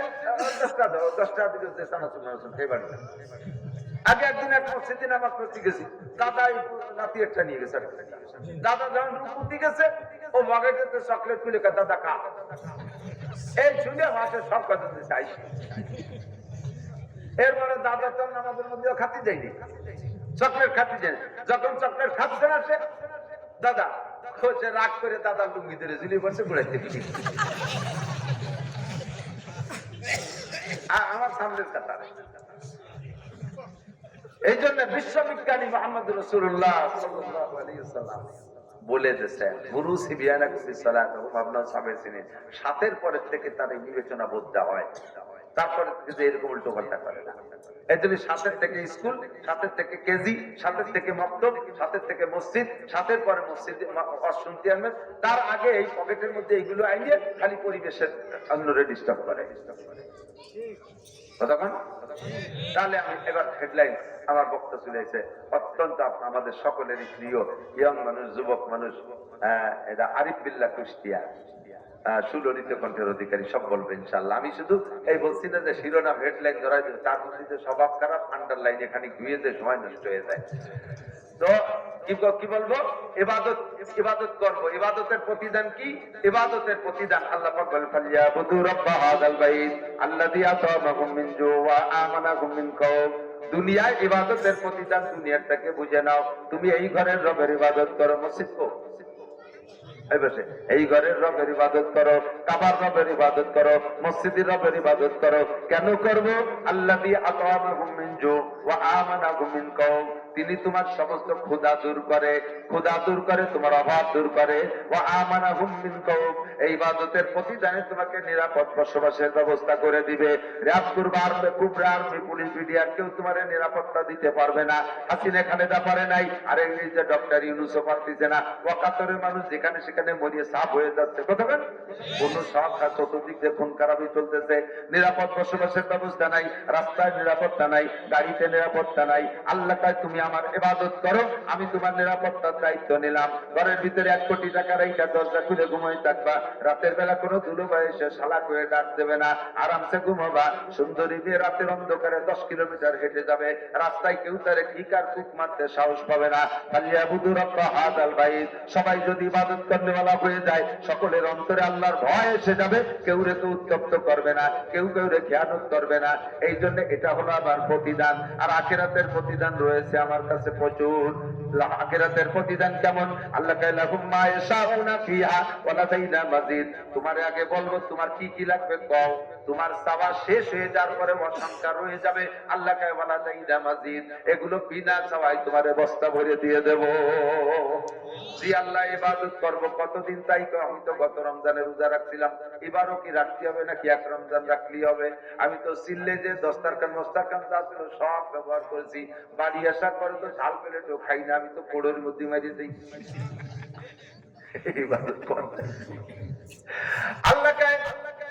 10টা দিকে সানাসুন খেয়ে বাড়ি। আগে একদিন এক মসজিদে নামাজ পড়তে গেছি, দাদা নাতি একটা নিয়ে গেছে। দাদা যখন রুকুতে গেছে, ও বাগেটাতে চকলেট তুলে দাদা খা। এই শুনে মাসের সব কথা চাই। এরপরে দাদা তো নামাজের মধ্যেও খাতে যায়নি, চকলেট খাতে যায়নি। যখন চকলেট খাচ্ছে না সে, দাদা সে রাগ করে দাদা লুঙ্গি ধরে ঝুলিয়ে পড়ছে ঘুরাইতে। আমার সামনের কথা। এই জন্য বিশ্ববিজ্ঞানী মোহাম্মদ রাসূলুল্লাহ সাল্লাল্লাহু আলাইহি ওয়াসাল্লাম বলে দিয়েছেন, গুরু সিবিয়ানা কুসি সালাত ভাবনা সাবে সিনে 7-এর পরের থেকে তার এই বিবেচনা বোঝা হয়, তারপরে থেকে এরকম উল্টো পাল্টা করে না। এই জন্য 7-এর থেকে স্কুল, 7-এর থেকে কেজি, 7-এর থেকে মক্তব, 7-এর থেকে মসজিদ, 7-এর পরে মসজিদে শুনতে আনবেন। তার আগে এই পকেটের মধ্যে এইগুলো আইনে খালি পরিবেশের অন্যরে ডিস্টার্ব করে। কতক্ষণ? তাহলে আমি এবার হেডলাইন আমার বক্তব্য চলে এসেছে। অত্যন্ত আমাদের সকলেরই প্রিয় ইয়ং মানুষ, যুবক মানুষ, এটা আরিফ বিল্লাহ কুষ্টিয়া, সুললিত কণ্ঠের অধিকারী, সব বলবে ইনশাল্লাহ। আমি শুধু এই বলছি না যে শিরোনাম হেডলাইন ধরাই দেবে, তার মধ্যে স্বভাব খারাপ, আন্ডারলাইন এখানে ধুয়ে দিয়ে সময় নষ্ট হয়ে যায়। তো কি বলবো? ইবাদত, ইবাদত করবো। ইবাদতের প্রতিদান কি? ইবাদতের প্রতিদান আল্লাহ পাক বলেন ফালিয়াবুদু রাব্ব হাযাল বাইত আল্লাযী আতামাহুম মিন জু ওয়া আমানাহুম মিন খাউফ। দুনিয়ায় ইবাদতের প্রতিদান দুনিয়ার থেকে বুঝে নাও। তুমি এই ঘরের রবের ইবাদত করো, মসজিদ কো এই ঘরের রবের ইবাদত করো, কাবার রবের ইবাদত করো, মসজিদের রবের ইবাদত করো। কেন করবো? আল্লাযী আতামাহুম মিন জু ওয়া আমানাহুম মিন খাউফ। তিনি তোমার সমস্ত ক্ষুধা দূর করে, ক্ষুধা দূর করে, তোমার অভাব দূর করে। ওয়া আমানাহুম মিন খাউফ। এই ইবাদতের প্রতিদানে তোমাকে নিরাপদ বসবাসের ব্যবস্থা করে দিবে। র‍্যাব কুরবার কুবরা আর্মি পুলিশ বিডিআর কেউ তোমার নিরাপত্তা দিতে পারবে না। হাসিনা খালেদা পারে নাই, আর এই যে ডক্টর ইউনূসও পারতেছে না। ওয়াকাতরে মানুষ যেখানে সেখানে মরিয়ে সাফ হয়ে যাচ্ছে। কতক্ষণ? কোন সব চতুর্দিক দিয়ে খুন খারাপি চলতেছে। নিরাপদ বসবাসের ব্যবস্থা নাই, রাস্তায় নিরাপত্তা নাই, গাড়িতে নিরাপত্তা নাই। আল্লাহ কয় তুমি আমার ইবাদত করো, আমি তোমার নিরাপত্তার দায়িত্ব নিলাম। ঘরের ভিতরে 1 কোটি টাকা রেখে দরজা খুলে ঘুমাই থাকবা। রাতের বেলা কোনো দুলুভাই এসে শালা করে ডাক দেবে না, আরামসে ঘুমাবা। সুন্দরী দিয়ে রাতের অন্ধকারে 10 কিলোমিটার হেঁটে যাবে, রাস্তায় কেউ তারে কিকার কুক মারতে সাহস পাবে না। ফালিয়াবুদু রাব্ব হাযাল বাইত। সবাই যদি ইবাদত করনেওয়ালা হয়ে যায়, সকলের অন্তরে আল্লাহর ভয় এসে যাবে। কেউ রে কেউ উত্তপ্ত করবে না, কেউ কেউ রে খেয়ানত করবে না। এই জন্য এটা হলো আমার প্রতিদান। আর আখিরাতের প্রতিদান রয়েছে আমার কাছে প্রচুর। আখিরাতের প্রতিদান কেমন? আল্লাহ কয় লাহুম মা ইয়াশাউনা ফিহা ওয়া লাদাইনা মাজিদ। তোমার আগে বলবো তোমার কি কি লাগবে কও। তোমার চাওয়া শেষ হয়ে যাওয়ার পরে অসংখ্য রয়ে যাবে। আল্লাহ কয় ওয়া লাদাইনা মাজিদ। এগুলো বিনা চাওয়ায় তোমার বস্তা ভরে দিয়ে দেব। জি আল্লাহ ইবাদত করব কতদিন? তাই তো আমি তো গত রমজানে রোজা রাখছিলাম, এবারও কি রাখতে হবে নাকি 1 রমজান রাখলেই হবে? আমি তো সিল্লে যে দস্তারখান মস্তারখান যা ছিল সব ব্যবহার করেছি। বাড়ি আসার পরে তো ঝাল প্লেটও খাই না, আমি তো পোড়ের মধ্যে মারিয়ে দিই। ইবাদত করতে আল্লাহ কয়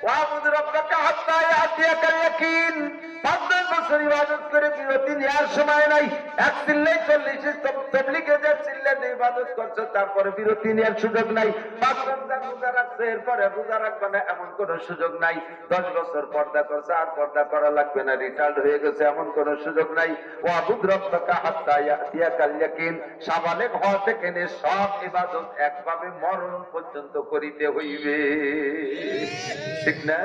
ওয়াবুদ রাব্বাকা হাত্তা ইয়াতিয়াকাল ইয়াকিন ৫-১০ বছর ইবাদত করে বিরতি নেওয়ার সময় নাই এক চিল্লাই ৪০ তাবলীগে যে চিল্লাতে ইবাদত করছো তারপরে বিরতি নেওয়ার সুযোগ নাই ৫ রমজান রোজা রাখছো এরপরে রোজা রাখবে না এমন কোনো সুযোগ নাই ১০ বছর পর্দা করছো আর পর্দা করা লাগবে না রিটায়ার্ড হয়ে গেছে এমন কোনো সুযোগ নাই ওয়াবুদ রাব্বাকা হাত্তা ইয়াতিয়াকাল ইয়াকিন সাবালেগ হওয়া থেকে নিয়ে সব ইবাদত একভাবে মরণ পর্যন্ত করিতে হইবে ঠিক না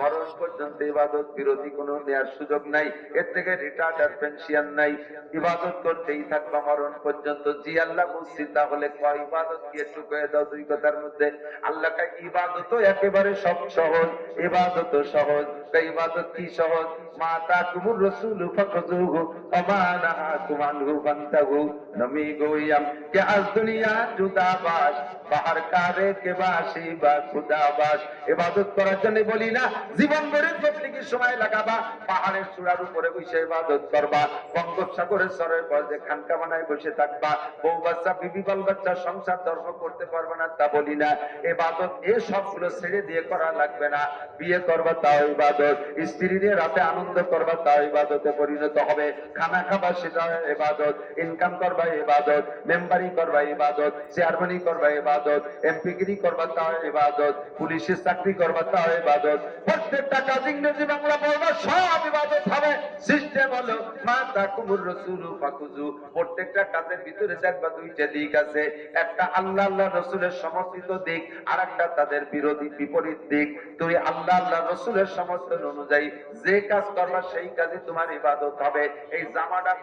মরণ পর্যন্ত ইবাদত বিরতি কোনো নেওয়ার সুযোগ নাই এর থেকে রিটায়ার্ড আর পেনশন নাই ইবাদত করতেই থাকবা মরণ পর্যন্ত জি আল্লাহ বুঝছি তাহলে কয় ইবাদত কি একটু কয়ে দাও দুই কথার মধ্যে আল্লাহ কয় ইবাদত একেবারে সব সহজ ইবাদত সহজ তাই ইবাদত কি সহজ মা তাকুমুর রাসূল ফাখুযুহু ওয়া মা নাহাকুম আনহু ফান্তাহু নমি গোয়াম কে আজ দুনিয়া জুদাবাস বাহার কারে কে বাসি বা খুদাবাস ইবাদত করার জন্য বলি না জীবন ভরে তবলিগের সময় লাগাবা পাহাড়ের চূড়ার উপরে বসে ইবাদত করবা বঙ্গোপসাগরের সরের পাশে খানকা বানায় বসে থাকবা বউ বাচ্চা বিবি বাল বাচ্চা সংসার ধর্ম করতে পারবে না তা বলি না ইবাদত এই সবগুলো ছেড়ে দিয়ে করা লাগবে না বিয়ে করবা তাও ইবাদত স্ত্রী নিয়ে রাতে আনন্দ করবা তাও ইবাদতে পরিণত হবে খানা খাবা সেটা ইবাদত ইনকাম করবা ইবাদত মেম্বারি করবা ইবাদত চেয়ারম্যানি করবা ইবাদত এমপিগিরি করবা তাও ইবাদত পুলিশের চাকরি করবা তাও ইবাদত প্রত্যেকটা কাজ ইংরেজি বাংলা পড়বা সব ইবাদত হবে সিস্টেম হলো মা তাকুমুর রাসূল ফাকুযু প্রত্যেকটা কাজের ভিতরে দেখবা দুইটা দিক আছে একটা আল্লাহ আল্লাহ রাসূলের সমর্থিত দিক আর একটা তাদের বিরোধী বিপরীত দিক তুই আল্লাহ আল্লাহ রাসূলের সমর্থন অনুযায়ী যে কাজ করবা সেই কাজে তোমার ইবাদত হবে এই জামাটা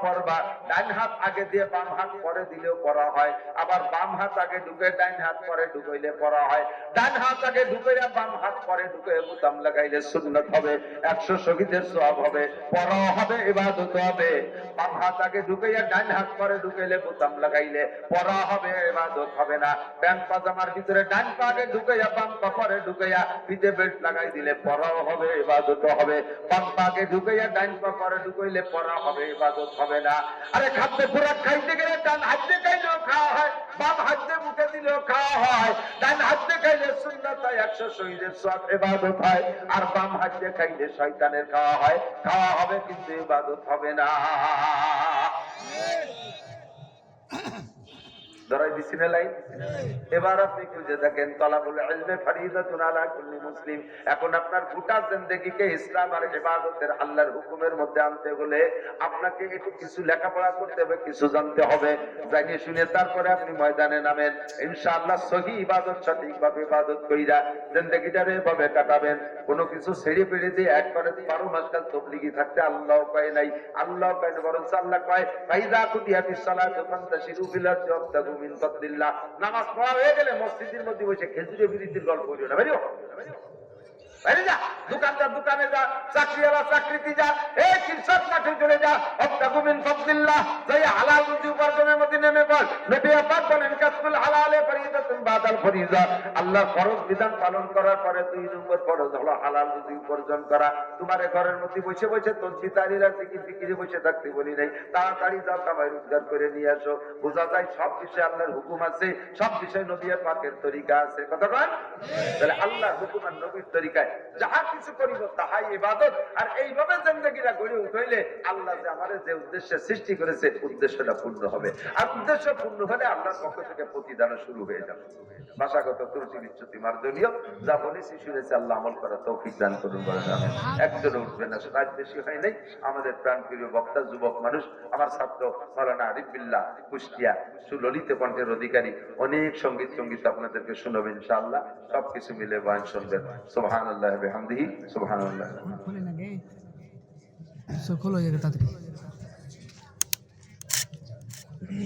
পরবা ডান হাত আগে দিয়ে বাম হাত পরে দিলেও পরা হয় আবার বাম হাত আগে ঢুকে ডান হাত পরে ঢুকাইলে পরা হয় ডান হাত আগে ঢুকাইয়া বাম হাত পরে ঢুকে বুতাম লাগাইলে সুন্নাত হবে ১০০ শহীদের সওয়াব হবে পরা হবে ইবাদত হবে বাম হাত আগে ঢুকাইয়া ডান হাত পরে ঢুকাইলে বুতাম লাগাইলে পরা হবে ইবাদত হবে না প্যান্ট পাজামার ভিতরে ডান পা আগে ঢুকাইয়া বাম পা পরে ঢুকাইয়া পিঠে বেল্ট লাগাই দিলে পরাও হবে ইবাদত হবে বাম পা আগে ঢুকাইয়া ডান পা পরে ঢুকাইলে পরা হবে ইবাদত হবে না আরে খাদ্য খোরাক খাইতে গেলে ডান হাতে খাইলেও খাওয়া হয় বাম হাতে মুখে দিলেও খাওয়া হয় ডান হাতে খাইলে সুন্নাত হয় ১০০ শহীদের সওয়াব ইবাদত হয় আর বাম হাতে খাইলে শয়তানের খাওয়া হয় খাওয়া হবে কিন্তু ইবাদত হবে না ধরাই দিছি না লাইন এবার আপনি খুঁজে দেখেন তলাবুল ইলমে ফরিদাতুন আলা কুল্লি মুসলিম এখন আপনার গোটা জিন্দেগিকে ইসলাম আর ইবাদতের আল্লাহর হুকুমের মধ্যে আনতে হলে আপনাকে একটু কিছু লেখাপড়া করতে হবে কিছু জানতে হবে জানিয়ে শুনে তারপরে আপনি ময়দানে নামেন ইনশাআল্লাহ সহিহ ইবাদত সঠিকভাবে ইবাদত কইরা জিন্দেগিটারে এভাবে কাটাবেন কোনো কিছু ছেড়ে পেড়ে দিয়ে একবারে 12 মাস কাল তাবলীগী থাকতে আল্লাহ কয় নাই আল্লাহ কয় বরং আল্লাহ কয় ফাইদা কুতিয়াতিস সালাতু ফান্তাশিরু ফিল আরদি ওয়াবতাগু মিন ফাদলিল্লাহ নামাজ পড়া হয়ে গেলে মসজিদের মধ্যে বসে খেজুরে বিরিতির গল্প করিও না বাইরে বাইরে যা দোকানদার দোকানে যা চাকরিওয়ালা চাকরিতে যা এই কৃষক মাঠে চলে যা ওয়াবতাগু মিন ফাদলিল্লাহ যাই হালাল রুজি উপার্জনের মধ্যে নেমে পড় নবী পাক বলেন কাসবুল হালালে ফরিদাতুন বাদাল ফরিজা আল্লাহর ফরজ বিধান পালন করার পরে 2 নম্বর ফরজ হলো হালাল রুজি উপার্জন করা তোমারে ঘরের মধ্যে বসে বসে তসবিহ তাহলিল জিকির ফিকিরে বসে থাকতে বলি নাই তাড়াতাড়ি যাও কামাই রোজগার করে নিয়ে আসো বোঝা যায় সব বিষয়ে আল্লাহর হুকুম আছে সব বিষয়ে নবী পাকের তরিকা আছে কথা বলেন তাহলে আল্লাহর হুকুম আর নবীর তরিকায় যাহা কিছু করিব তাহাই ইবাদত আর এইভাবে জিন্দেগিটা গড়ে উঠাইলে আল্লাহ যে আমাদের যে উদ্দেশ্যে সৃষ্টি করেছে উদ্দেশ্যটা পূর্ণ হবে আর উদ্দেশ্য পূর্ণ হলে আল্লাহর পক্ষ থেকে প্রতিদান শুরু হয়ে যাবে ভাষাগত ত্রুটি বিচ্যুতি মার্জনীয় যা বলেছি শুনেছি আল্লাহ আমল করা তৌফিক দান করুন বলেন আমিন একজনও উঠবে না রাত বেশি হয় নাই আমাদের প্রাণপ্রিয় বক্তা যুবক মানুষ আমার ছাত্র মাওলানা আরিফ বিল্লাহ কুষ্টিয়া সুললিত কণ্ঠের অধিকারী অনেক সঙ্গীত আপনাদেরকে শোনাবেন ইনশাআল্লাহ সবকিছু মিলে বয়ান শুনবেন সুবহানাল্লাহি ওয়া বিহামদিহি সুবহানাল্লাহ